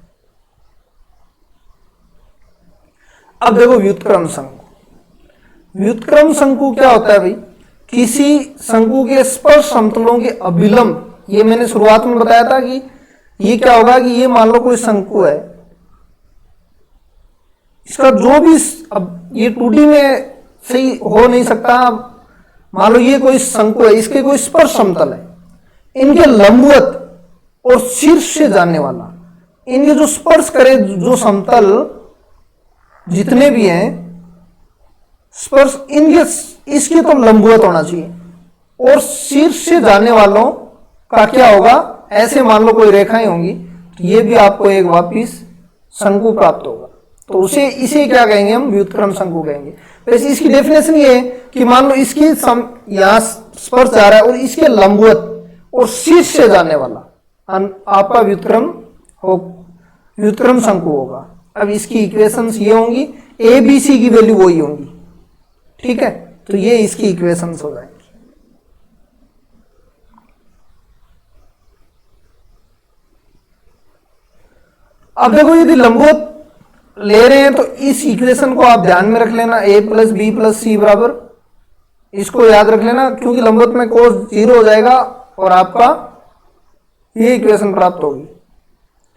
अब देखो व्युत्क्रम शंकु। व्युत्क्रम शंकु क्या होता है भाई, किसी शंकु के स्पर्श समतलों के अभिलंब। ये मैंने शुरुआत में बताया था कि ये क्या होगा कि ये मान लो कोई शंकु है, इसका जो भी, अब ये 2D में सही हो नहीं सकता, मान लो ये कोई शंकु है, इसके कोई स्पर्श समतल है, इनके लंबवत और शीर्ष से जाने वाला, इनके जो स्पर्श करे जो समतल जितने भी हैं स्पर्श, इनके इसके तो लंबवत होना चाहिए, और शीर्ष से जाने वालों का क्या होगा, ऐसे मान लो कोई रेखाएं होंगी, तो ये भी आपको एक वापिस शंकु प्राप्त होगा। तो उसे इसे क्या कहेंगे हम, व्युत्क्रम शंकु कहेंगे। वैसे इसकी डेफिनेशन ये है कि मान लो इसके यहां स्पर्श जा रहा है और इसके लंबवत और शीर्ष से जाने वाला आपका व्युत्क्रम शंकु होगा। अब इसकी इक्वेशंस ये होंगी, ए बी सी की वैल्यू वही होंगी, ठीक है। तो ये इसकी इक्वेशंस हो जाएंगी। अब देखो यदि लंबवत ले रहे हैं तो इस इक्वेशन को आप ध्यान में रख लेना, a plus B plus c बराबर, इसको याद रख लेना, क्योंकि लंबवत में कोस 0 हो जाएगा और आपका ये इक्वेशन प्राप्त होगी।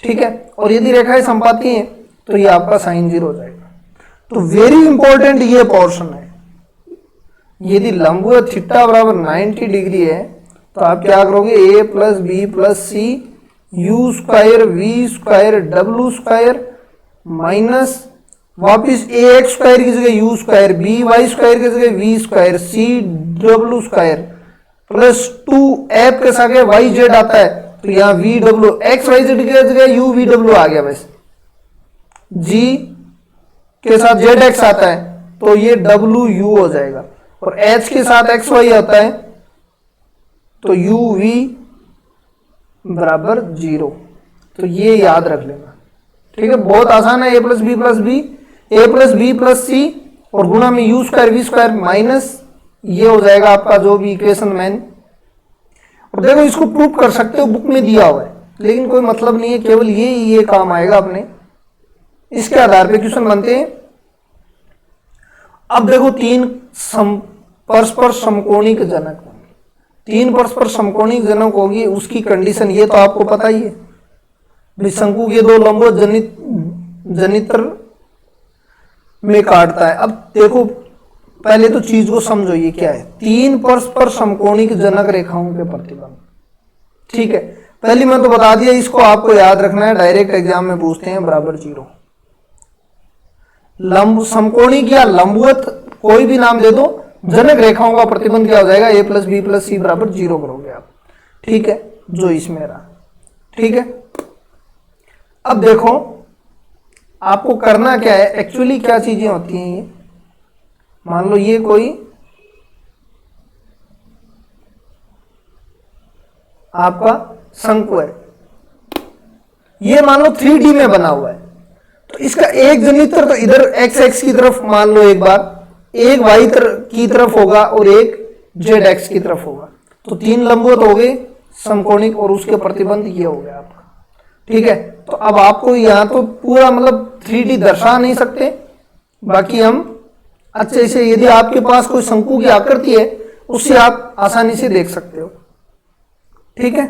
ठीक है, और यदि रेखाएं संपाती हैं तो ये आपका sin 0 हो जाएगा। तो वेरी इंपॉर्टेंट ये पोर्शन है। यदि लंबवत थीटा बराबर 90 डिग्री है तो आप क्या करोगे, a plus B plus C you square we square W square minus वापिस ए एक्स स्क्वायर की जगह u square, B Y square की जगह v square, c W square plus 2 के साथ वाई जेड आता है तो यहाँ वी डब्ल्यू एक्स वाई जेड की जगह यू वी डब्ल्यू आ गया, बस जी के साथ जेड एक्स आता है तो ये डब्ल्यू यू हो जाएगा, और एच के साथ एक्स वाई आता है तो यू वी बराबर 0। तो ये याद रख लेना। ठीक है, बहुत आसान है। ए plus B plus b, a plus B plus c और गुणा में u square we square minus ये हो जाएगा आपका जो भी इक्वेशन मैंने। और देखो इसको प्रूव कर सकते हो, बुक में दिया हुआ है, लेकिन कोई मतलब नहीं है, केवल ये काम आएगा अपने। इसके आधार पे क्वेश्चन बनते हैं। अब देखो तीन परस्पर समकोणिक जनक, तीन परस्पर समकोणिक जनक होगी, उसकी कंडीशन ये तो आपको पता ही है, शंकु के दो लंबवत जनित्र में काटता है। अब देखो पहले तो चीज को समझो, ये क्या है, तीन परस्पर समकोणिक जनक रेखाओं के प्रतिबंध। ठीक है, पहली मैं तो बता दिया, इसको आपको याद रखना है, डायरेक्ट एग्जाम में पूछते हैं बराबर 0। लंब समकोणिक या लंबवत कोई भी नाम दे दो, जनक रेखाओं का प्रतिबंध क्या हो जाएगा, a plus B plus c बराबर 0 करोगे आप। ठीक है, जो इसमें रहा। ठीक है, अब देखो आपको करना क्या है, एक्चुअली क्या चीजें होती हैं ये। मान लो ये कोई आपका शंकु है, ये मान लो 3D में बना हुआ है, तो इसका एक जनित्र तो इधर एक्स एक्स की तरफ मान लो एक बार, एक वाई की तरफ होगा और एक जेड एक्स की तरफ होगा, तो तीन लंबवत हो गए समकोणिक और उसके प्रतिबंध ये हो गया आपका। ठीक है, तो अब आपको यहाँ तो पूरा मतलब 3D दर्शा नहीं सकते, बाकी हम अच्छे से, यदि आपके पास कोई शंकु की आकृति है उससे आप आसानी से देख सकते हो। ठीक है,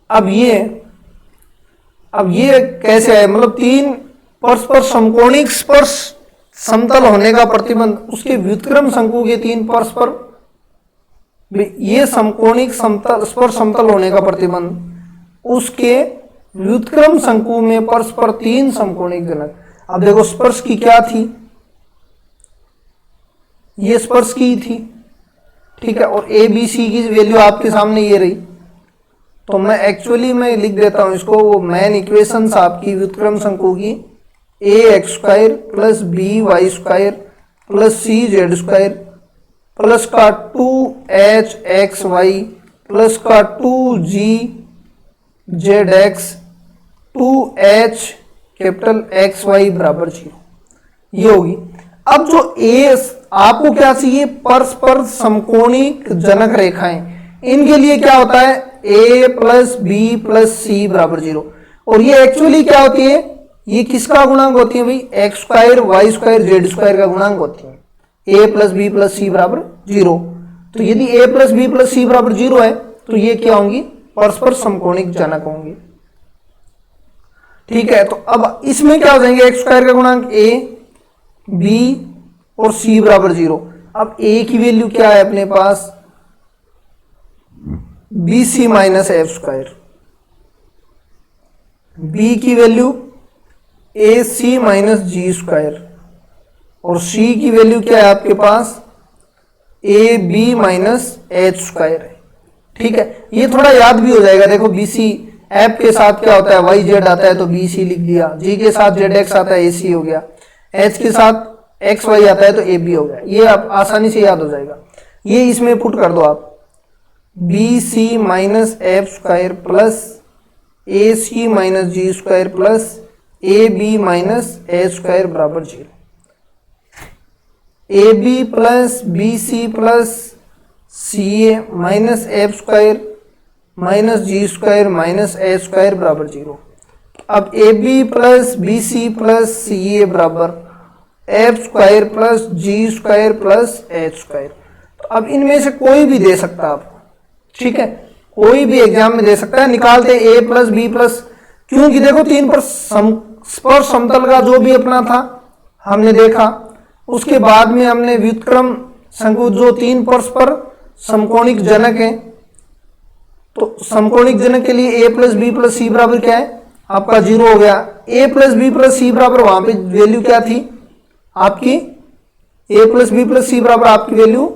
अब ये कैसे है, मतलब तीन परस्पर समकोणिक स्पर्श समतल होने का प्रतिबंध, उसके व्युत्क्रम शंकु के तीन परस्पर, ये समकोणिक समतल स्पर्श समतल होने का प्रतिबंध, उसके व्युत्क्रम शंकु में परस्पर तीन समकोणिक जनक। अब देखो स्पर्श की क्या थी, ये स्पर्श की थी। ठीक है, और ए बी सी की वैल्यू आपके सामने ये रही, तो मैं एक्चुअली मैं लिख देता हूं इसको, वो मेन इक्वेशंस आपकी व्युत्क्रम शंकु की, A x square plus B Y square plus C Z square plus का 2h एक्स वाई प्लस का 2g Z X 2h capital X Y बराबर 0, ये होगी। अब जो ए आपको क्या चाहिए, परस्पर समकोणिक जनक रेखाएं, इनके लिए क्या होता है, a plus B plus c बराबर 0, और ये एक्चुअली क्या होती है, ये किसका गुणांक होती है भाई, x square Y square Z square का गुणांक होती है, a plus B plus c बराबर 0। तो यदि a plus B plus c बराबर 0 है तो ये क्या होंगी, परस्पर समकोणिक जनक होंगे। ठीक है, तो अब इसमें क्या हो जाएंगे, एक्स स्क्वायर का गुणांक a, b और c बराबर 0। अब a की वैल्यू क्या है अपने पास, बी सी माइनस एफ स्क्वायर, b की value A C minus G square, और c की वैल्यू क्या है आपके पास, A B minus H square है। ठीक है, ये थोड़ा याद भी हो जाएगा। देखो बी सी एफ के साथ क्या होता है, वाई जेड आता है तो बी सी लिख दिया, जी के साथ जेड एक्स आता है ए सी हो गया, एच के साथ एक्स वाई आता है तो ए बी हो गया, ये आप आसानी से याद हो जाएगा। ये इसमें पुट कर दो आप, B C minus F square plus A C minus G square plus A B minus H square बराबर 0। A B plus B C plus C A minus F square minus G square minus H square बराबर 0। अब A B plus B C plus C A बराबर F square plus G square plus H square. अब इनमें से कोई भी दे सकता है आपको, ठीक है, कोई भी एग्जाम में दे सकता है। निकालते ए प्लस बी प्लस, क्योंकि देखो 3 पर स्पर्श समतल का जो भी अपना था हमने देखा, उसके बाद में हमने व्युत्क्रम शंकु जो 3 परस्पर समकोणिक जनक है, तो समकोणिक जनक के लिए ए प्लस बी प्लस सी बराबर क्या है आपका 0 हो गया। ए प्लस बी प्लस सी बराबर वहां पे वैल्यू क्या थी आपकी, ए प्लस बी प्लस सी बराबर आपकी वैल्यू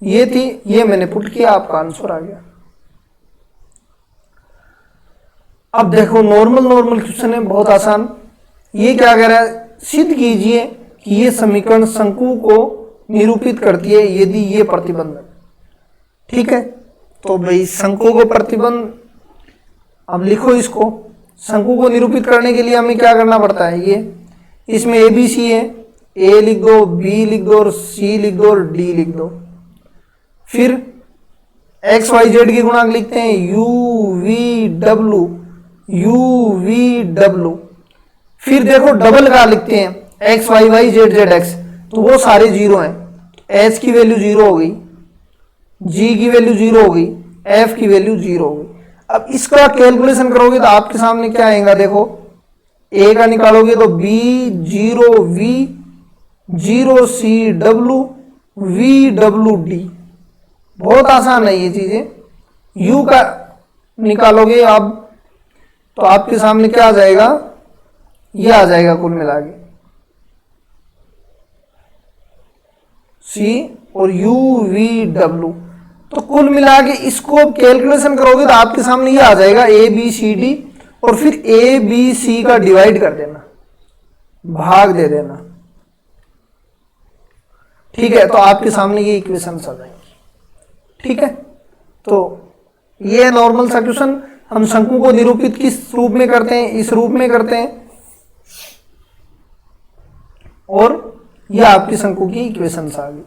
ये थी, ये मैंने पुट किया, आपका आंसर आ गया। अब देखो नॉर्मल क्वेश्चन है, बहुत आसान। ये क्या कह रहा है, सिद्ध कीजिए कि ये समीकरण शंकु को निरूपित करती है यदि ये प्रतिबंध, ठीक है। तो भाई शंकु को प्रतिबंध, अब लिखो इसको, शंकु को निरूपित करने के लिए हमें क्या करना पड़ता है, ये इसमें ए बी सी है, ए लिख दो, बी लिख दो और सी लिख दो और डी लिख दो। फिर एक्स वाई जेड के गुणांक लिखते हैं U V W, U V W. फिर देखो डबल का लिखते हैं X Y Y Z Z X, तो वो सारे 0 हैं, एच की वैल्यू 0 हो गई, जी की वैल्यू 0 हो गई, एफ की वैल्यू 0 हो गई। अब इसका कैलकुलेशन करोगे तो आपके सामने क्या आएगा, देखो ए का निकालोगे तो B 0 V 0 C W V W D, बहुत आसान है ये चीजें। यू का निकालोगे आप तो आपके सामने क्या आ जाएगा, ये आ जाएगा कुल मिला के सी और यू वी डब्ल्यू। तो कुल मिला के इसको कैलकुलेशन करोगे तो आपके सामने ये आ जाएगा ए बी सी डी, और फिर ए बी सी का डिवाइड कर देना, भाग दे देना, ठीक है। तो आपके सामने ये इक्वेशन आ जाएंगी, ठीक है। तो ये नॉर्मल सा क्वेश्चन, हम शंकु को निरूपित किस रूप में करते हैं, इस रूप में करते हैं, और ये आपकी शंकु की इक्वेशन आ गई।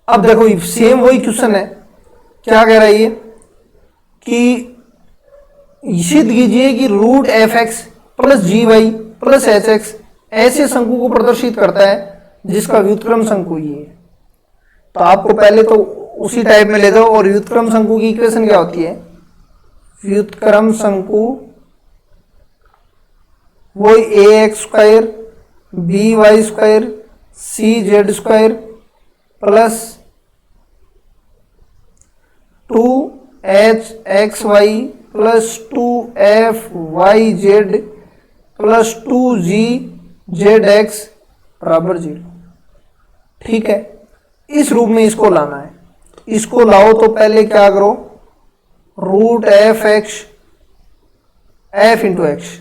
अब देखो सेम वही क्वेश्चन है, क्या कह रहा है ये कि सिद्ध कीजिए कि रूट एफ एक्स प्लस जी वाई प्लस एच एक्स ऐसे शंकु को प्रदर्शित करता है जिसका व्युत्क्रम शंकु ये है। तो आपको पहले तो उसी टाइप में ले जाओ, और व्युत्क्रम शंकु की इक्वेशन क्या होती है, व्युत्क्रम शंकु वो A x square B Y square C Z square plus 2h x Y plus 2f Y Z plus 2g Z x बराबर 0, ठीक है। इस रूप में इसको लाना है, इसको लाओ तो पहले क्या करो, root F X F into X,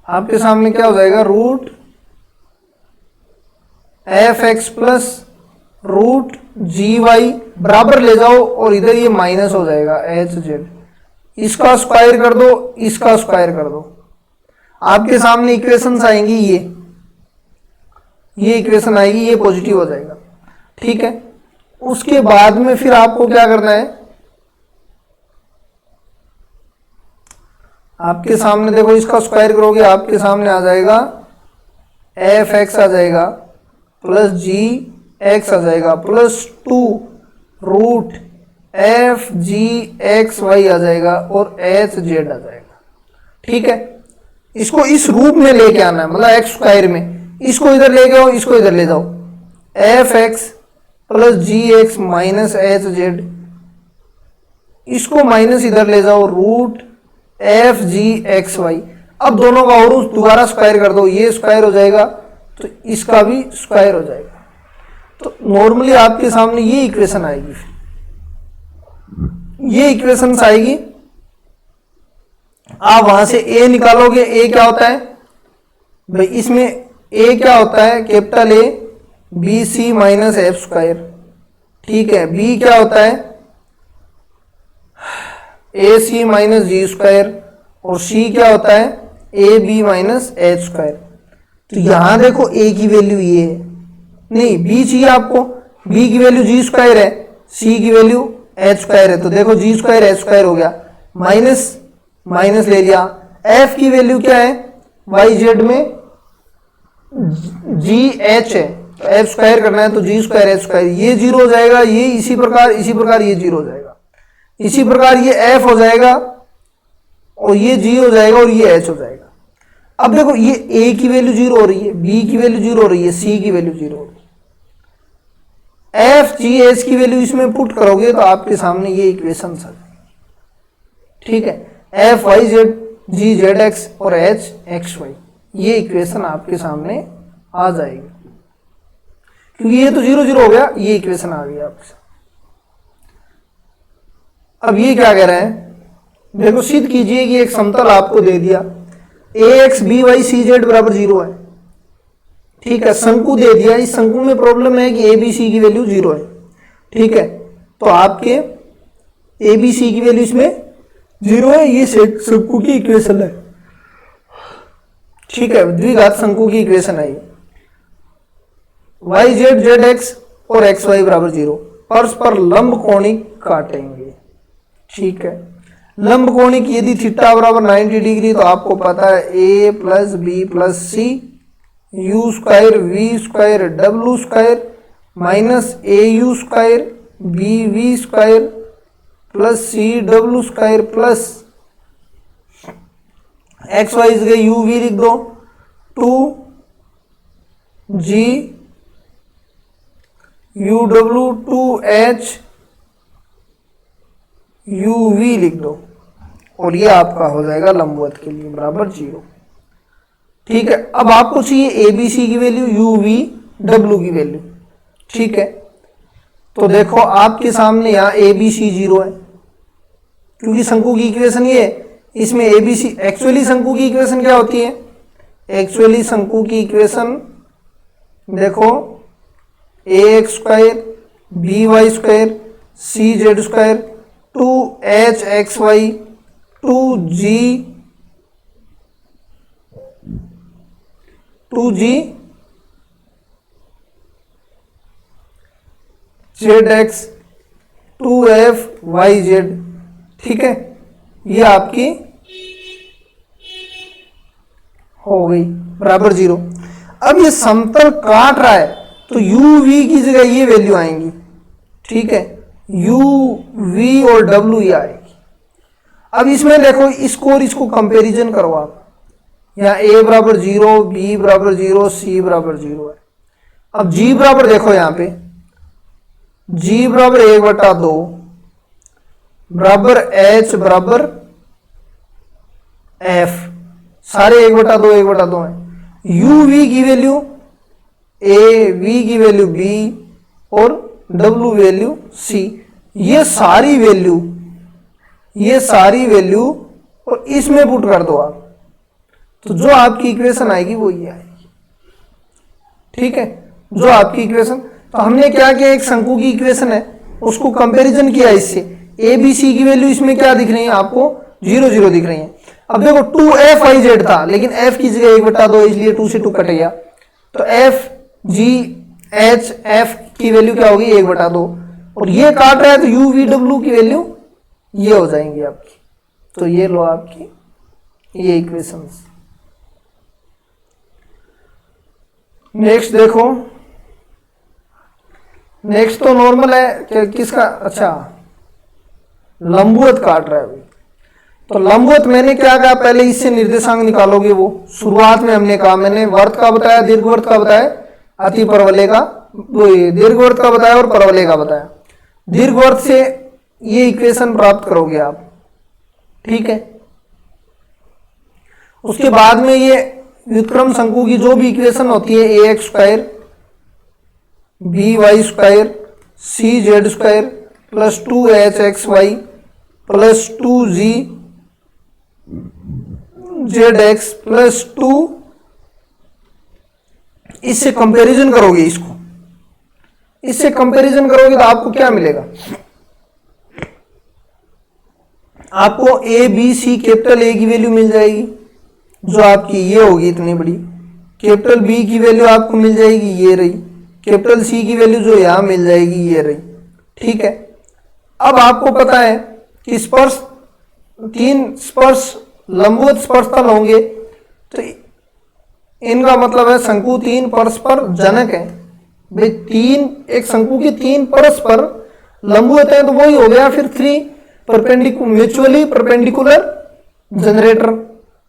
आपके सामने क्या हो जाएगा, root F x plus root G Y बराबर ले जाओ, और इधर ये माइनस हो जाएगा एच जेड, इसका स्क्वायर कर दो, इसका स्क्वायर कर दो, आपके सामने इक्वेशंस आएंगी, ये इक्वेशन आएगी, ये पॉजिटिव हो जाएगा, ठीक है। उसके बाद में फिर आपको क्या करना है, आपके सामने देखो इसका स्क्वायर करोगे, आपके सामने आ जाएगा एफ एक्स आ जाएगा प्लस जी एक्स आ जाएगा plus 2 root F G x Y आ जाएगा और एच जेड आ जाएगा, ठीक है। इसको इस रूप में लेके आना है, मतलब एक्स स्क्वायर में, इसको इधर लेके आओ, इसको इधर ले जाओ, f x plus g x minus h z, इसको माइनस इधर ले जाओ, root F G x y. अब दोनों का और दोबारा स्क्वायर कर दो, ये स्क्वायर हो जाएगा तो इसका भी स्क्वायर हो जाएगा। तो नॉर्मली आपके सामने ये इक्वेशन आएगी, ये इक्वेशन आएगी। आप वहां से ए निकालोगे, ए क्या होता है भाई, इसमें ए क्या होता है, capital a b C minus F square, ठीक है। बी क्या होता है, ए सी माइनस जी स्क्वायर, और सी क्या होता है, A B minus H square. तो यहां देखो ए की वैल्यू ये है, नहीं बी चाहिए आपको, बी की वैल्यू जी स्क्वायर है, सी की वैल्यू एच स्क्वायर है, तो देखो जी स्क्वायर एच स्क्वायर हो गया, माइनस माइनस ले लिया। एफ की वैल्यू क्या है, वाई जेड में जी एच है तो एफ स्क्वायर करना है तो जी स्क्वायर एच स्क्वायर, ये जीरो हो जाएगा, ये इसी प्रकार ये जीरो हो जाएगा, इसी प्रकार ये एफ हो जाएगा और ये जी हो जाएगा और ये एच हो जाएगा। अब देखो ये ए की वैल्यू जीरो हो रही है, बी की वैल्यू जीरो हो रही है, सी की वैल्यू जीरो हो रही है, एफ जी एच की वैल्यू इसमें पुट करोगे तो आपके सामने ये इक्वेशन आ जाएगी। ठीक है, एफ वाई जेड जी जेड एक्स और एच एक्स वाई, ये इक्वेशन आपके सामने आ जाएगी, क्योंकि ये तो जीरो जीरो हो गया, ये इक्वेशन आ गई आपके सामने। अब ये क्या कह रहे हैं, देखो सिद्ध कीजिए कि एक समतल आपको दे दिया A X B Y C Z बराबर जीरो है। ठीक है, शंकु दे दिया, इस शंकु में प्रॉब्लम है कि ए बी सी की वैल्यू जीरो है। ठीक है, तो आपके ए बी सी की वैल्यू इसमें जीरो है, ये शंकु की इक्वेशन है। ठीक है, द्विघात शंकु की इक्वेशन है ये, वाई जेड जेड एक्स और एक्स वाई बराबर जीरो, परस्पर लंब कोणिक काटेंगे। ठीक है, लंब कोणिक यदि थीटा बराबर 90 डिग्री तो आपको पता है ए plus B plus C you square we square W square minus A U square B V square plus C W square plus X Y इस गई यू वी लिख दो 2g U W 2h you we लिख दो और ये आपका हो जाएगा लंबवत के लिए बराबर जीरो। ठीक है, अब आपको चाहिए ए बी सी की वैल्यू, यू वी डब्ल्यू की वैल्यू। ठीक है, तो देखो आपके सामने यहां ए बी सी जीरो है, क्योंकि शंकु की इक्वेशन ये है, इसमें ए बी सी, एक्चुअली शंकु की इक्वेशन क्या होती है, एक्चुअली शंकु की इक्वेशन देखो A x square B Y square C Z square 2h x Y 2g Z X 2f Y Z. ठीक है, ये आपकी हो गई बराबर जीरो। अब ये समतल काट रहा है तो u v की जगह ये वैल्यू आएंगी। ठीक है, u v और w ये आएगी। अब इसमें देखो इसको और इसको कंपैरिजन करो आप, यहाँ a बराबर जीरो, b बराबर जीरो, c बराबर जीरो है। अब g बराबर देखो यहाँ पे g बराबर 1/2 बराबर h बराबर f, सारे 1/2 1/2 है। u v की वैल्यू a, v की वैल्यू b और w वैल्यू c, ये सारी वैल्यू और इसमें पुट कर दो आप, तो जो आपकी इक्वेशन आएगी वो ये आएगी। ठीक है, जो आपकी इक्वेशन, तो हमने क्या किया, एक शंकु की इक्वेशन है उसको कंपैरिजन किया इससे, ए बी सी की वैल्यू इसमें क्या दिख रही है आपको, 0 0 दिख रही है। अब देखो 2f वाई जेड था लेकिन f की जगह 1/2 इसलिए 2 से 2 कट गया, तो f g h f की वैल्यू क्या होगी 1/2 और ये काट रहा है तो u v w की वैल्यू ये हो जाएंगी आपकी। तो ये लो आपकी ये इक्वेशंस। नेक्स्ट देखो, नेक्स्ट तो नॉर्मल है कि किसका, अच्छा लंबवत काट रहा है अभी। तो लंबवत मैंने क्या कहा, पहले इससे निर्देशांक निकालोगे, वो शुरुआत में हमने कहा, मैंने वर्त का बताया, दीर्घवृत्त का बताया, अति परवलय का, दीर्घवृत्त का बताया और परवलय का बताया। दीर्घवृत्त से ये इक्वेशन प्राप्त करोगे आप। ठीक है, उसके बाद में ये व्युत्क्रम शंकु की जो भी इक्वेशन होती है, A x square B Y square C Z square plus 2h x Y plus 2g Z X plus 2, इससे कंपैरिजन करोगे, इससे कंपैरिजन करोगे तो आपको क्या मिलेगा, आपको ए बी सी, कैपिटल ए की वैल्यू मिल जाएगी जो आपकी ये होगी इतनी बड़ी, कैपिटल बी की वैल्यू आपको मिल जाएगी ये रही, कैपिटल सी की वैल्यू जो यहां मिल जाएगी ये रही। ठीक है, अब आपको पता है कि स्पर्श, 3 स्पर्श लंबवत स्पर्श तल होंगे, तो इनका मतलब है शंकु तीन परस्पर जनक है। भाई तीन, एक शंकु के तीन परस्पर लंबवत है तो वही हो गया फिर थ्री म्यूचुअली परपेंडिकुलर जनरेटर।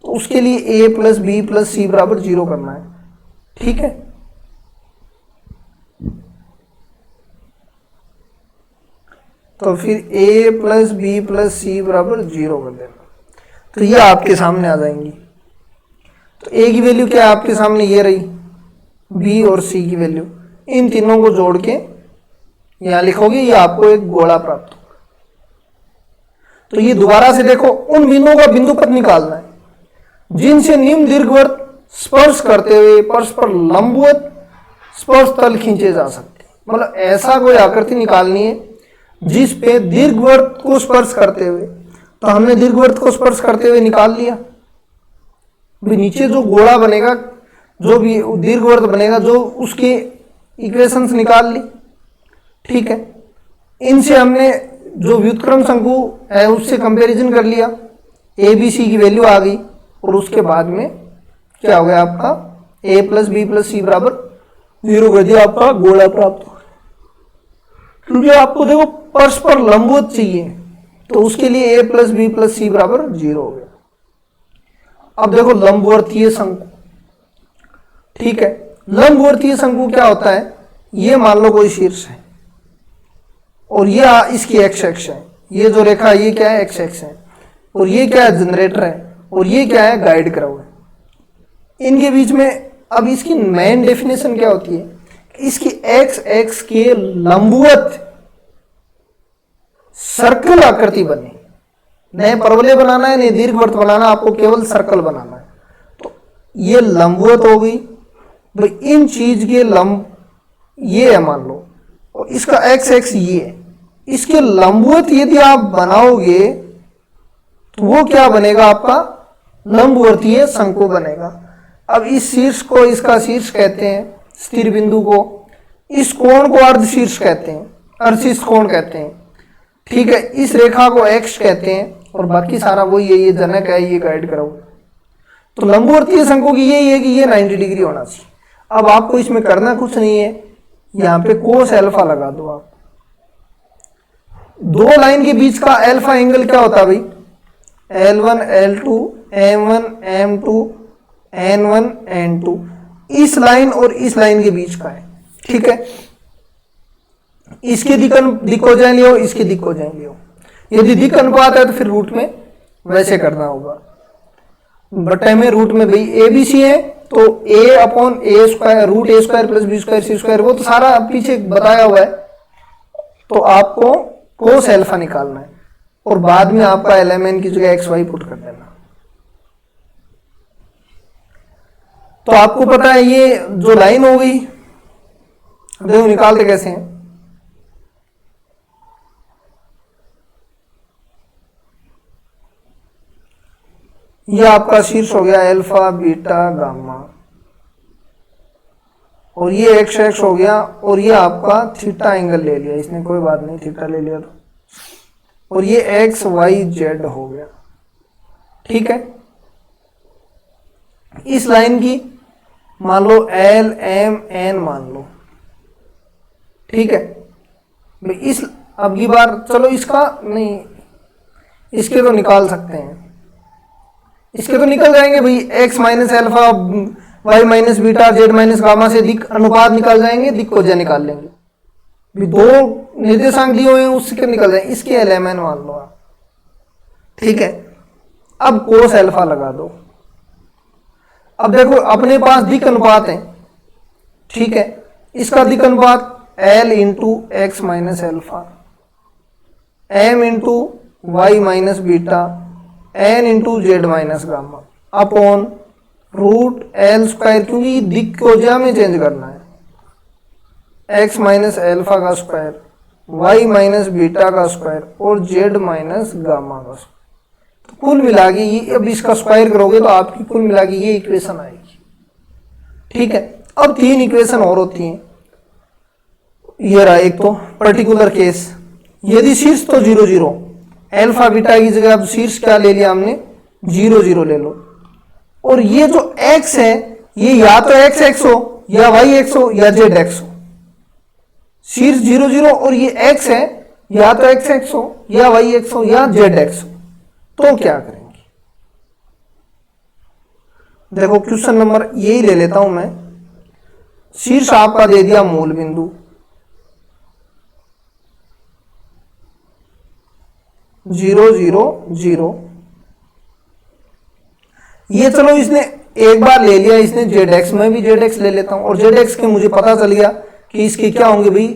तो उसके लिए ए प्लस बी प्लस सी बराबर 0 करना है। ठीक है, तो फिर ए प्लस बी प्लस सी बराबर 0 कर देना। तो ये आपके सामने आ जाएंगी। तो ए की वैल्यू क्या है आपके सामने, ये रही, बी और सी की वैल्यू, इन तीनों को जोड़ के यहां लिखोगे, ये आपको एक गोला प्राप्त होगा। तो ये दोबारा से देखो, उन बिंदुओं का बिंदु पथ निकालना है जिनसे निम्न दीर्घवृत्त स्पर्श करते हुए परस्पर लंबवत स्पर्श तल खींचे जा सकते हैं। मतलब ऐसा कोई आकृति निकालनी है जिस पे दीर्घवृत्त को स्पर्श करते हुए, तो हमने दीर्घवृत्त को स्पर्श करते हुए निकाल लिया। भी नीचे जो गोला बनेगा, जो भी दीर्घवृत्त बनेगा, जो उसके इक्वेशंस निकाल ली। ठीक है, इनसे हमने जो व्युत्क्रम शंकु है उससे कंपैरिजन कर लिया, ए बी सी की वैल्यू आ गई, और उसके बाद में क्या हो गया आपका ए प्लस बी प्लस सी बराबर 0 कर दिया, आपका गोला प्राप्त हो। क्योंकि आपको देखो परस्पर लंबवत चाहिए, तो उसके लिए ए प्लस बी प्लस सी बराबर 0 हो गया। अब देखो लंबवर्तीय शंकु, ठीक है, लंबवर्तीय शंकु क्या होता है, ये मान लो कोई शीर्ष है और ये इसकी एक्स एक्स है, ये जो रेखा ये क्या है एक्स एक्स है, और ये क्या है जनरेटर है, और ये क्या है गाइड कर्व है। इनके बीच में अब इसकी मेन डेफिनेशन क्या होती है, इसकी एक्स एक्स के लंबवत सर्कल आकृति बने। नए परवलय बनाना है, नए दीर्घवृत्त बनाना, आपको केवल सर्कल बनाना है। तो ये लंबवत हो गई, तो इन चीज के लंब ये है मान लो, और इसका एक्स एक्स ये है, इसके लंबवत यदि आप बनाओगे तो वो क्या बनेगा, आपका लंबवर्तीय शंकु बनेगा। अब इस शीर्ष को इसका शीर्ष कहते हैं, स्थिर बिंदु को, इस कोण को अर्ध शीर्ष कहते हैं, अर्धशीर्ष कोण कहते हैं। ठीक है, इस रेखा को एक्स कहते हैं, और बाकी सारा वही है, ये जनक है, ये गाइड करो। तो लंबवर्तीय शंकु की यही है कि ये 90 डिग्री होना चाहिए। अब आपको इसमें करना कुछ नहीं है, यहां पे कोस अल्फा लगा दो आप। दो लाइन के बीच का अल्फा एंगल क्या होता है भाई, L1 L2 M1 M2 N1 N2, इस लाइन और इस लाइन के बीच का है। ठीक है, इसके दिक् हो जाए लियो, इसके दिक् हो जाए लियो। यदि दिक् अनुपात है तो फिर रूट में वैसे करना होगा, बटे में रूट में भाई ए बी सी है, तो a upon A square root a square plus b square c square, वो तो सारा पीछे बताया हुआ है। तो आपको कोस अल्फा निकालना है, और बाद में आपका एलएमएन की जगह एक्स वाई पुट कर देना। तो आपको पता है ये जो लाइन हो गई, देखो निकालते कैसे हैं। ये आपका शीर्ष हो गया अल्फा बीटा गामा, और ये एक्स एक्स हो गया, और ये आपका थीटा एंगल ले लिया इसने, कोई बात नहीं थीटा ले लिया तो, और ये एक्स वाई जेड हो गया। ठीक है, इस लाइन की मान लो एल एम एन मान लो। ठीक है, इस अब की बार चलो इसका नहीं, इसके तो निकाल सकते हैं, इसके तो निकल जाएंगे भाई, x minus alpha y minus beta z minus gamma से दिक् अनुपात निकाल जाएंगे, दिक् को निकाल लेंगे। दो निर्देशांक दिए हुए हैं उसके निकल जाए, इसके एलएमएन मान लो आप। ठीक है, अब कोस अल्फा लगा दो। अब देखो अपने पास दिक् अनुपात है, ठीक है, इसका दिक् अनुपात l into x minus alpha, m into y minus beta, n into z minus gamma, upon root l square, क्योंकि दिक् को में चेंज करना है, एक्स माइनस एल्फा का स्क्वायर, वाई माइनस बीटा का स्क्वायर, और जेड माइनस गामा का स्क्वायर। तो कुल मिला के ये, अब इसका स्क्वायर करोगे तो आपकी कुल मिला के ये इक्वेशन आएगी। ठीक है, अब तीन इक्वेशन और होती हैं। ये रहा एक तो पर्टिकुलर केस, यदि शीर्ष तो 0 0, एल्फा बीटा की जगह अब शीर्ष क्या ले लिया हमने 0 0 ले लो, और ये जो x है ये या तो एक्स एक्स हो या वाई एक्स हो या जेड एक्स हो। शीर्ष 0 0 और ये एक्स है, या तो एक्स एक्स हो या वाई एक्स हो या जेड एक्स हो। तो क्या करेंगे? देखो क्वेश्चन नंबर यही ले लेता हूं मैं। शीर्ष आपका दे दिया मूल बिंदु 0 0 0। ये चलो इसने एक बार ले लिया इसने जेड एक्स, मैं भी जेड एक्स ले लेता हूं। और जेड एक्स के मुझे पता चल गया कि इसके क्या होंगे भाई,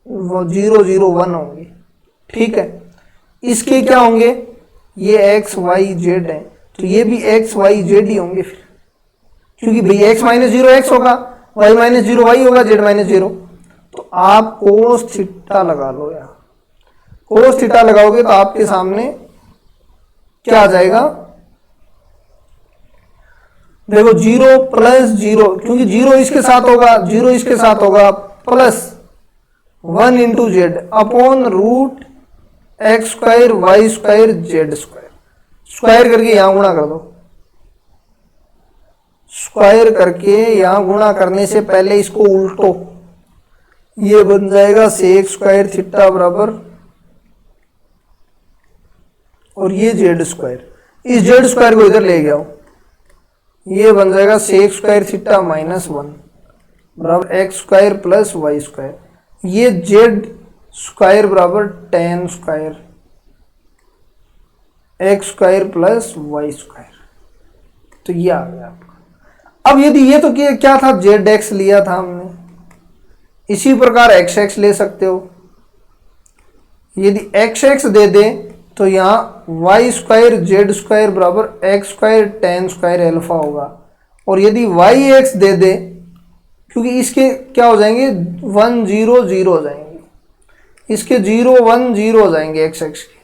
वो 0 0 1 होंगे। ठीक है, इसके क्या होंगे, ये एक्स वाई जेड है, तो ये भी एक्स वाई जेड ही होंगे फिर, क्योंकि भाई एक्स माइनस 0 एक्स होगा, वाई माइनस 0 वाई होगा, जेड माइनस 0। तो आप कोस थीटा लगा लो यार। कोस थीटा लगाओगे तो आपके सामने क्या आ जाएगा, देखो 0 प्लस 0, क्योंकि 0 इसके साथ होगा, 0 इसके साथ होगा, plus 1 into z upon root x square Y square Z square. Square करके यहां गुणा कर दो। स्क्वायर करके यहां गुणा करने से पहले इसको उल्टो, ये बन जाएगा सेक स्क्वायर थीटा बराबर, और ये जेड स्क्वायर, इस जेड स्क्वायर को इधर ले गया, ये बन जाएगा सेक स्क्वायर थीटा माइनस 1 बराबर x square plus y square. ये जेड स्क्वायर बराबर tan square x square plus y square. तो ये आ गया आपका। अब यदि ये तो क्या था, जेड एक्स लिया था हमने, इसी प्रकार एक्स एक्स ले सकते हो। यदि एक्स एक्स दे दे तो यहाँ वाई स्क्वायर जेड स्क्वायर बराबर x square ten square alpha होगा। और यदि वाई एक्स दे दे, क्योंकि इसके क्या हो जाएंगे 1 0 0 हो जाएंगे, इसके 0 1 0 हो जाएंगे एक्स एक्स के,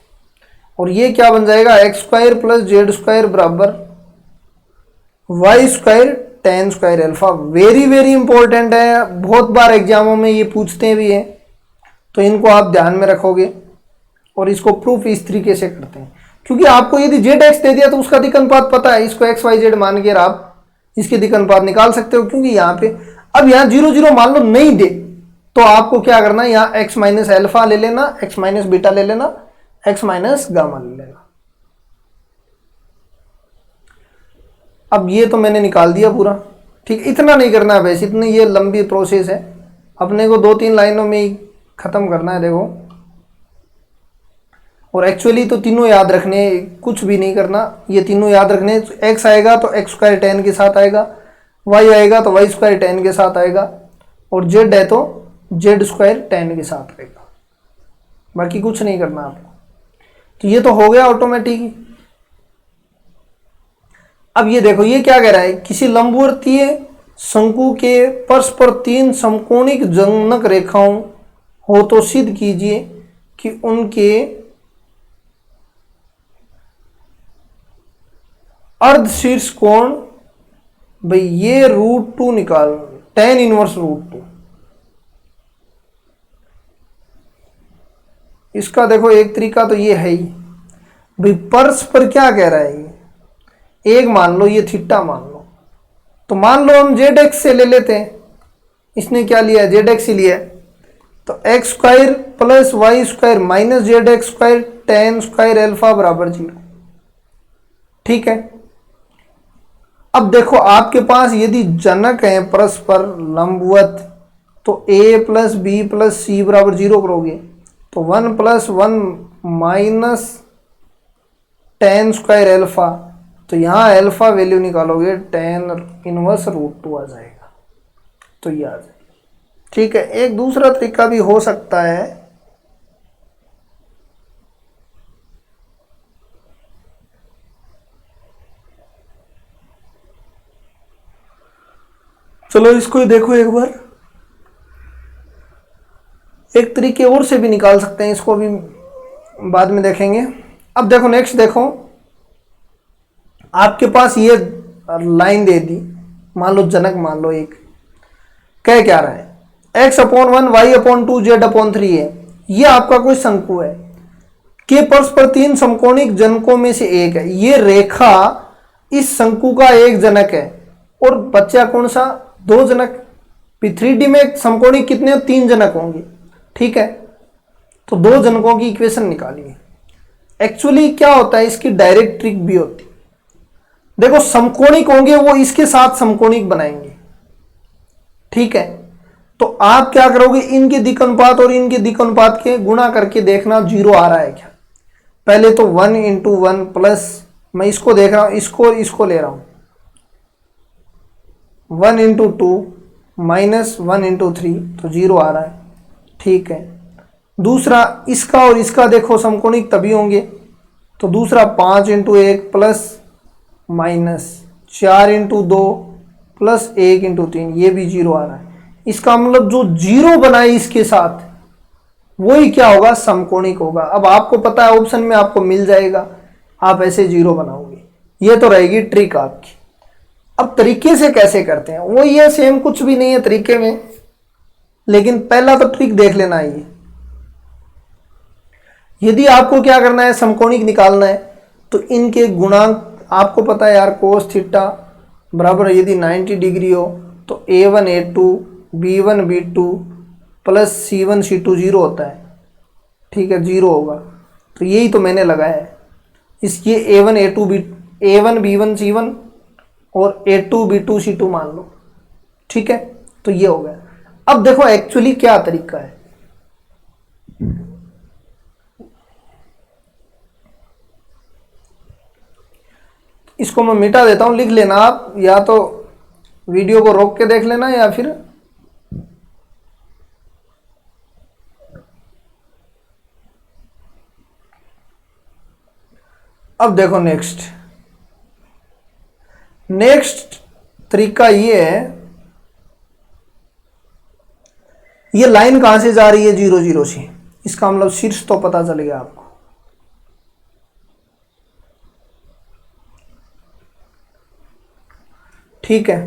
और ये क्या बन जाएगा x square plus Z square बराबर Y square ten square alpha. Very very important है, बहुत बार एग्जामों में ये पूछते भी हैं, तो इनको आप ध्यान में रखोगे। और इसको प्रूफ इस तरीके से करते हैं, क्योंकि आपको यदि जेड एक्स दे दिया तो उसका दिक् अनुपात पता है, इसको एक्स वाई जेड मान के आप इसके दिक् अनुपात निकाल सकते हो। क्योंकि यहाँ पे अब यहाँ 0 0 मान लो नहीं दे, तो आपको क्या करना है, यहाँ एक्स माइनस एल्फा ले लेना, एक्स माइनस बीटा ले लेना, एक्स माइनस गामा ले लेना। अब ये तो मैंने निकाल दिया पूरा, ठीक, इतना नहीं करना है वैसे, इतनी ये लंबी प्रोसेस है, अपने को 2-3 लाइनों में ही खत्म करना है। देखो, और एक्चुअली तो तीनों याद रखने, कुछ भी नहीं करना, ये तीनों याद रखने। एक्स आएगा तो एक्स स्क्वायर टेन के साथ आएगा, वाई आएगा तो वाई स्क्वायर टेन के साथ आएगा, और जेड है तो जेड स्क्वायर टेन के साथ आएगा। बाकी कुछ नहीं करना आपको। तो ये तो हो गया ऑटोमेटिक। अब ये देखो, ये क्या कह रहा है, किसी लंबवर्तीय शंकु के परस्पर 3 समकोणिक जनक रेखाओं हो तो सिद्ध कीजिए कि उनके अर्ध शीर्ष कोण, भाई ये √2 निकाल, tan इनवर्स √2। इसका देखो एक तरीका तो ये है ही, भाई परस्पर क्या कह रहा है, ये एक मान लो, ये थीटा मान लो, तो मान लो हम जेड एक्स से ले लेते हैं, इसने क्या लिया जेड एक्स ही लिया, तो x square plus y square minus z x square ten square alpha बराबर 0। ठीक है, अब देखो आपके पास यदि जनक है परस्पर लंबवत, तो a plus B plus c बराबर 0 करोगे, तो 1 + 1 माइनस टेन स्क्वायर एल्फा, तो यहाँ एल्फा वैल्यू निकालोगे tan इनवर्स √2 आ जाएगा। तो ये आ जाएगा। ठीक है, एक दूसरा तरीका भी हो सकता है, चलो इसको ही देखो एक बार, एक तरीके और से भी निकाल सकते हैं, इसको भी बाद में देखेंगे। अब देखो नेक्स्ट देखो, आपके पास ये लाइन दे दी, मान लो जनक मान लो एक, कह क्या रहा है x/1 y/2 z/3 है, ये आपका कोई शंकु है के परस्पर 3 समकोणिक जनकों में से एक है। ये रेखा इस शंकु का एक जनक है, और बच्चा कौन सा, 2 जनक। 3D में समकोणिक कितने, 3 जनक होंगे, ठीक है। तो 2 जनकों की इक्वेशन निकालिए। एक्चुअली क्या होता है, इसकी डायरेक्ट ट्रिक भी होती है। देखो समकोणिक होंगे वो इसके साथ समकोणिक बनाएंगे, ठीक है। तो आप क्या करोगे, इनके दिक् अनुपात और इनके दिक् अनुपात के गुणा करके देखना 0 आ रहा है क्या। पहले तो 1 × 1 प्लस, मैं इसको देख रहा हूं, इसको ले रहा हूं, 1 × 2 माइनस 1 × 3, तो 0 आ रहा है, ठीक है। दूसरा इसका और इसका देखो समकोणिक तभी होंगे, तो दूसरा 5 × 1 प्लस माइनस 4 × 2 प्लस 1 × 3, ये भी 0 आ रहा है। इसका मतलब जो 0 बनाए इसके साथ वही क्या होगा, समकोणिक होगा। अब आपको पता है ऑप्शन में आपको मिल जाएगा, आप ऐसे 0 बनाओगे। ये तो रहेगी ट्रिक आपकी। अब तरीके से कैसे करते हैं, वो ये सेम, कुछ भी नहीं है तरीके में, लेकिन पहला तो ट्रिक देख लेना है। यदि आपको क्या करना है, समकोणिक निकालना है, तो इनके गुणांक आपको पता है यार, कोस थीटा बराबर यदि 90 डिग्री हो तो A1 A2 B1 B2 plus C1 C2 0 होता है, ठीक है, 0 होगा। तो यही तो मैंने लगाया है। ये A1 A2 A1 B1 C1 और A2 B2 C2 मान लो, ठीक है। तो ये हो गया। अब देखो एक्चुअली क्या तरीका है, इसको मैं मिटा देता हूं, लिख लेना आप, या तो वीडियो को रोक के देख लेना या फिर अब देखो नेक्स्ट तरीका ये है, ये लाइन कहां से जा रही है, 0 0 से, इसका मतलब शीर्ष तो पता चल गया आपको, ठीक है।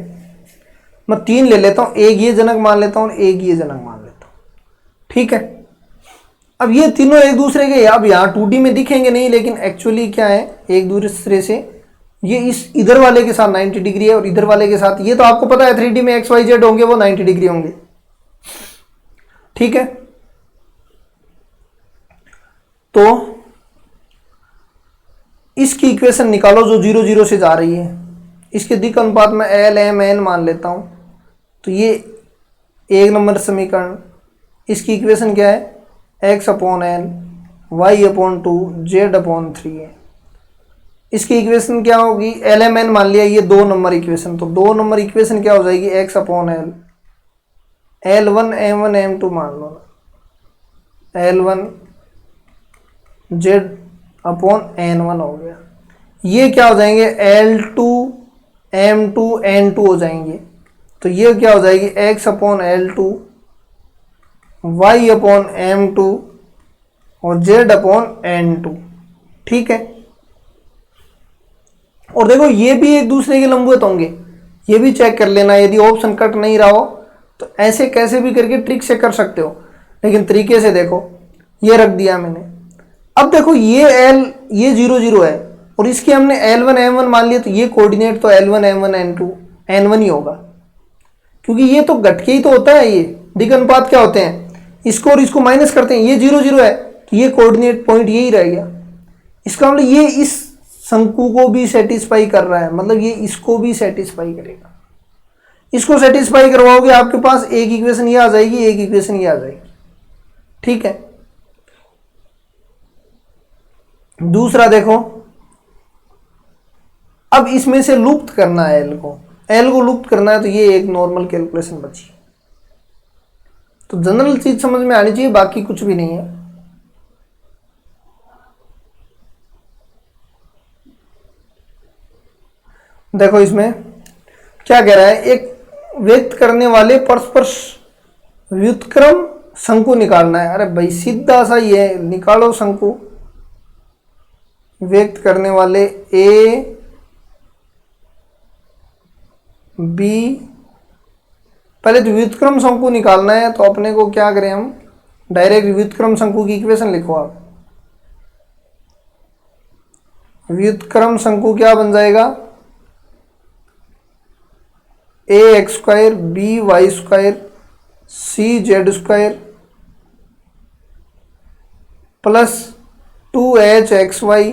मैं 3 ले लेता हूं, एक ये जनक मान लेता हूं, एक ये जनक मान लेता हूं, ठीक है। अब ये तीनों एक दूसरे के, अब यहाँ 2D में दिखेंगे नहीं, लेकिन एक्चुअली क्या है, एक दूसरे से, ये इस इधर वाले के साथ 90 डिग्री है और इधर वाले के साथ, ये तो आपको पता है 3D में XYZ होंगे वो 90 डिग्री होंगे, ठीक है। तो इसकी इक्वेशन निकालो जो 0 0 से जा रही है, इसके दिक् अनुपात में L M N मान लेता हूं, तो ये 1 नंबर समीकरण, इसकी इक्वेशन क्या है, x/n y/2 z/3 है। इसकी इक्वेशन क्या होगी, LMN मान लिया, ये 2 नंबर इक्वेशन, तो 2 नंबर इक्वेशन क्या हो जाएगी, x/l, L1 M1 M2 मान लो ना, L1 z/n1 हो गया। ये क्या हो जाएंगे, L2 M2 N2 हो जाएंगे। तो ये क्या हो जाएगी, x/L2 y/M2 और z/N2, ठीक है। और देखो ये भी एक दूसरे के लंबवत होंगे, ये भी चेक कर लेना, यदि ऑप्शन कट नहीं रहा हो तो ऐसे कैसे भी करके ट्रिक से कर सकते हो, लेकिन तरीके से देखो, ये रख दिया मैंने। अब देखो ये ये 0 0 है और इसके हमने L1 M1 मान लिया, तो ये कोऑर्डिनेट तो L1 M1 N2 N1 ही होगा, क्योंकि ये तो घट के ही तो होता है। ये दिक् अनुपात क्या होते हैं, इसको और इसको माइनस करते हैं, ये 0 0 है तो ये कोऑर्डिनेट पॉइंट यही रह गया। इसका मतलब ये इस शंकु को भी सेटिस्फाई कर रहा है, मतलब ये इसको भी सेटिस्फाई करेगा। इसको सेटिस्फाई करवाओगे, आपके पास एक इक्वेशन ये आ जाएगी, एक इक्वेशन ये आ जाएगी, ठीक है। दूसरा देखो, अब इसमें से लुप्त करना है एल को लुप्त करना है, तो ये एक नॉर्मल कैलकुलेशन बची। तो जनरल चीज समझ में आनी चाहिए, बाकी कुछ भी नहीं है। देखो इसमें क्या कह रहा है, एक व्यक्त करने वाले परस्पर व्युत्क्रम शंकु निकालना है। अरे भाई सीधा सा ही है, निकालो शंकु। व्यक्त करने वाले ए बी, पहले तो व्युत्क्रम शंकु निकालना है, तो अपने को क्या करें हम, डायरेक्ट व्युत्क्रम शंकु की इक्वेशन लिखो आप। व्युत्क्रम शंकु क्या बन जाएगा, a x square B Y square C Z square plus 2h x Y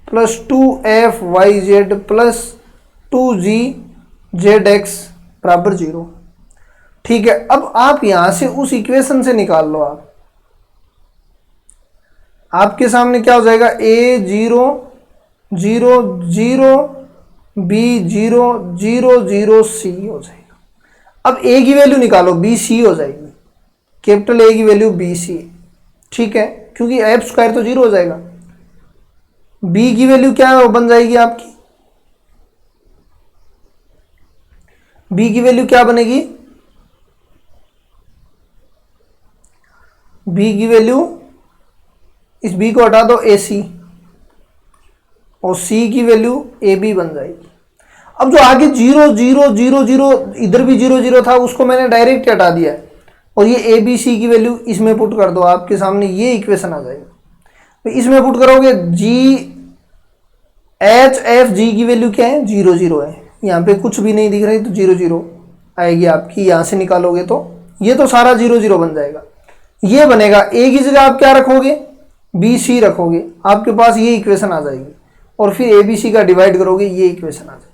plus 2f Y Z plus 2g Z x बराबर 0। ठीक है, अब आप यहां से उस इक्वेशन से निकाल लो। आपके सामने क्या हो जाएगा, a 0 0 0 b 0 0 0 c हो जाएगा। अब a की वैल्यू निकालो, b c हो जाएगी, कैपिटल A की वैल्यू b c। ठीक है, क्योंकि एफ स्क्वायर तो 0 हो जाएगा। b की वैल्यू क्या है, वो बन जाएगी आपकी, b की वैल्यू क्या बनेगी, b की वैल्यू, इस b को हटा दो AC, और c की वैल्यू AB बन जाएगी। अब जो आगे 0 0 0 0 इधर भी 0 0 था, उसको मैंने डायरेक्ट हटा दिया है, और ये ABC की वैल्यू इसमें पुट कर दो, आपके सामने ये इक्वेशन आ जाएगा। तो इसमें पुट करोगे HFG की वैल्यू क्या है, 0 0 है, यहाँ पे कुछ भी नहीं दिख रही, तो 0 0 आएगी आपकी। यहाँ से निकालोगे तो ये तो सारा 0 0 बन जाएगा। ये बनेगा, A की जगह आप क्या रखोगे, BC रखोगे, आपके पास ये इक्वेशन आ जाएगी, और फिर ABC का डिवाइड करोगे, ये इक्वेशन आ जाएगी।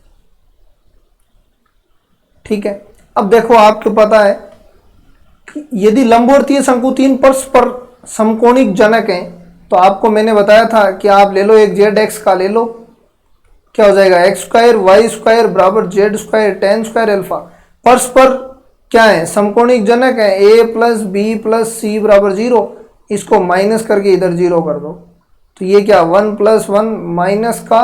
ठीक है, अब देखो, आपको पता है कि यदि लंबवर्तीय शंकु 3 परस्पर समकोणिक जनक हैं, तो आपको मैंने बताया था कि आप ले लो एक जेड एक्स का ले लो, क्या हो जाएगा, एक्स स्क्वायर वाई स्क्वायर बराबर Z square ten square alpha. परस्पर क्या है, समकोणिक जनक है, a plus B plus c बराबर 0, इसको माइनस करके इधर 0 कर दो, तो ये क्या 1 प्लस 1 माइनस का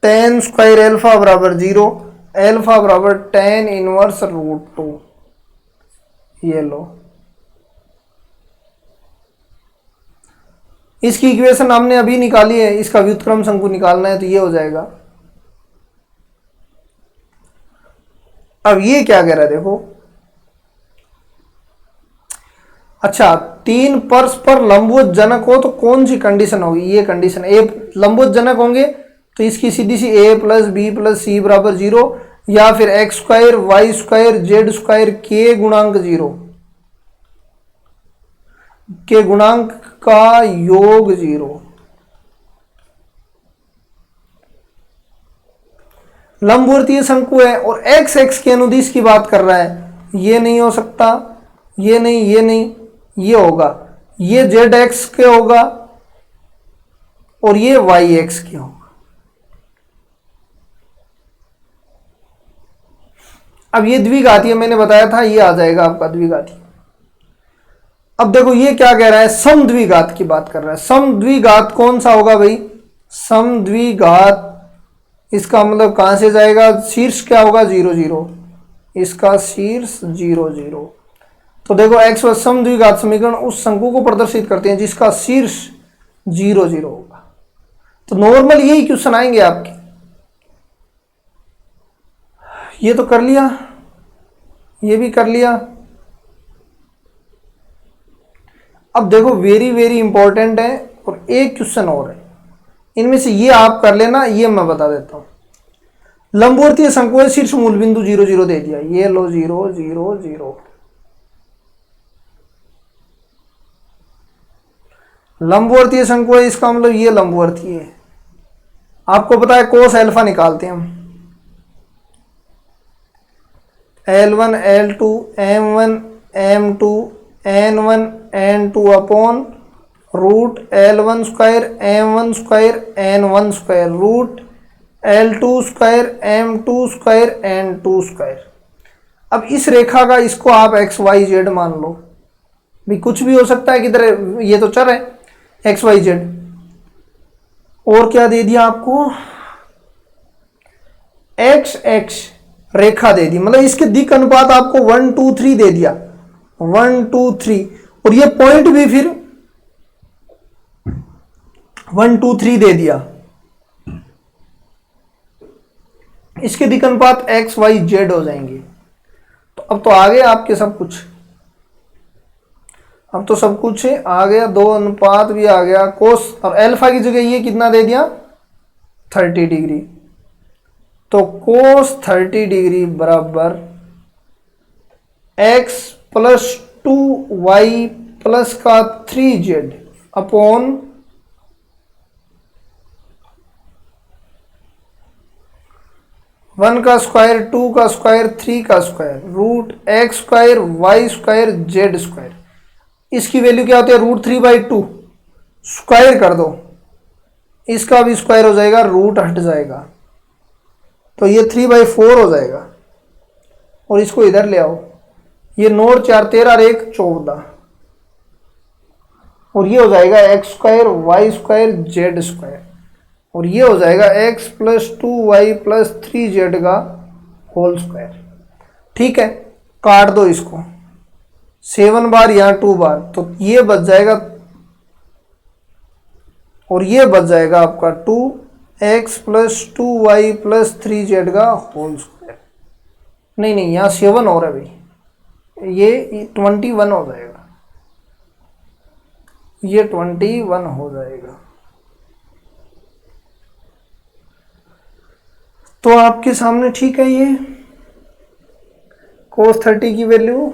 टेन स्क्वायर अल्फा बराबर 0, अल्फा बराबर टेन इनवर्स रूट 2। ये लो, इसकी इक्वेशन हमने अभी निकाली है, इसका व्युत्क्रम शंकु निकालना है, तो ये हो जाएगा। अब ये क्या कह रहा है देखो, अच्छा 3 परस्पर लंबवत जनक हो तो कौन सी कंडीशन होगी, ये कंडीशन, ए लंबवत जनक होंगे तो इसकी सीधी सी a plus B plus c बराबर 0, या फिर x square Y square Z square के गुणांक 0, के गुणांक का योग 0। लंबवर्तीय शंकु है और एक्स एक्स के अनुदिश की बात कर रहा है, ये नहीं हो सकता, ये नहीं, ये नहीं, ये होगा, ये जेड एक्स के होगा और ये वाई एक्स के होगा। अब ये द्विघातीय मैंने बताया था, ये आ जाएगा आपका द्विघातीय। अब देखो ये क्या कह रहा है, समद्विघात की बात कर रहा है। समद्विघात कौन सा होगा भाई, समद्विघात, इसका मतलब कहां से जाएगा, शीर्ष क्या होगा 0 0, इसका शीर्ष 0 0। तो देखो एक्स व समद्विघात समीकरण उस शंकु को प्रदर्शित करते हैं जिसका शीर्ष 0 0 होगा। तो नॉर्मल यही क्वेश्चन आएंगे आपके। ये तो कर लिया, ये भी कर लिया। अब देखो वेरी वेरी इंपॉर्टेंट है, और एक क्वेश्चन और है, इनमें से ये आप कर लेना, ये मैं बता देता हूं। लंबवर्तीय शंकु है, शीर्ष मूल बिंदु 0 0 दे दिया, ये लो 0 0 0। लंबवर्तीय शंकु है, इसका मतलब ये लंबवर्तीय है। आपको पता है कोस अल्फा निकालते हैं हम, L1 L2 M1 M2 N1 N2 upon root L1 square M1 square N1 square root L2 square M2 square N2 square. अब इस रेखा का इसको आप एक्स वाई जेड मान लो, भी कुछ भी हो सकता है, किधर ये तो चर है एक्स वाई जेड। और क्या दे दिया आपको, एक्स एक्स रेखा दे दी, मतलब इसके दिक् अनुपात आपको 1 2 3 दे दिया, 1 2 3, और ये पॉइंट भी फिर 1 2 3 दे दिया। इसके दिक् अनुपात एक्स वाई जेड हो जाएंगे। तो अब तो आ गया आपके सब कुछ, अब तो सब कुछ आ गया, 2 अनुपात भी आ गया, कोस और अल्फा की जगह ये कितना दे दिया 30 डिग्री। तो cos 30 डिग्री बराबर x प्लस 2y प्लस का 3z अपॉन 1 का स्क्वायर 2 का स्क्वायर 3 का square root x square Y square Z square. इसकी वैल्यू क्या होती है? √3/2 स्क्वायर कर दो, इसका भी स्क्वायर हो जाएगा, रूट हट जाएगा, तो ये 3/4 हो जाएगा। और इसको इधर ले आओ, ये 9 4 13 और 1 14, और ये हो जाएगा x square Y square Z square, और ये हो जाएगा x plus 2y plus 3z का होल स्क्वायर। ठीक है, काट दो इसको, 7 बार यहाँ 2 बार, तो ये बच जाएगा, और ये बच जाएगा आपका 2x plus 2y plus 3z का होल स्क्वायर। नहीं नहीं, यहाँ 7 और है भाई, ये 21 हो जाएगा, ये 21 हो जाएगा। तो आपके सामने ठीक है, ये cos 30 की वैल्यू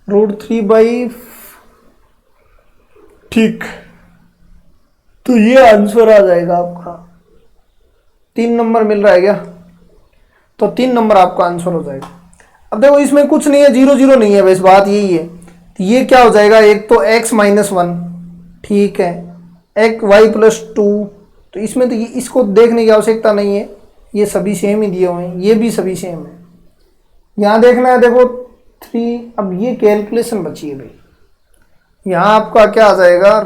√3/, ठीक, तो ये आंसर आ जाएगा आपका। 3 नंबर मिल रहा है क्या? तो 3 नंबर आपका आंसर हो जाएगा। अब देखो इसमें कुछ नहीं है, 0 0 नहीं है, बस बात यही है। तो ये क्या हो जाएगा? एक तो x - 1, ठीक है, x y प्लस 2, तो इसमें तो इसको देखने की आवश्यकता नहीं है, ये सभी सेम ही दिए हुए हैं, ये भी सभी सेम है। यहाँ देखना है, देखो 3, अब ये कैलकुलेशन बची है भाई, यहाँ आपका क्या आ जाएगा?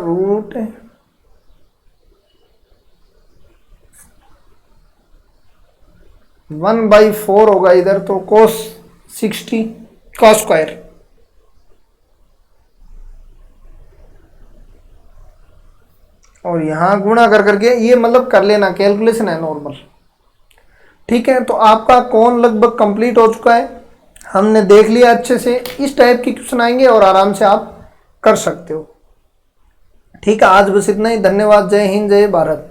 √1/4 होगा इधर, तो cos 60 का स्क्वायर, और यहाँ गुणा कर करके ये मतलब कर लेना, कैलकुलेशन है नॉर्मल। ठीक है, तो आपका कौन लगभग कंप्लीट हो चुका है, हमने देख लिया अच्छे से। इस टाइप के क्वेश्चन आएंगे और आराम से आप कर सकते हो। ठीक है, आज बस इतना ही। धन्यवाद। जय हिंद, जय भारत।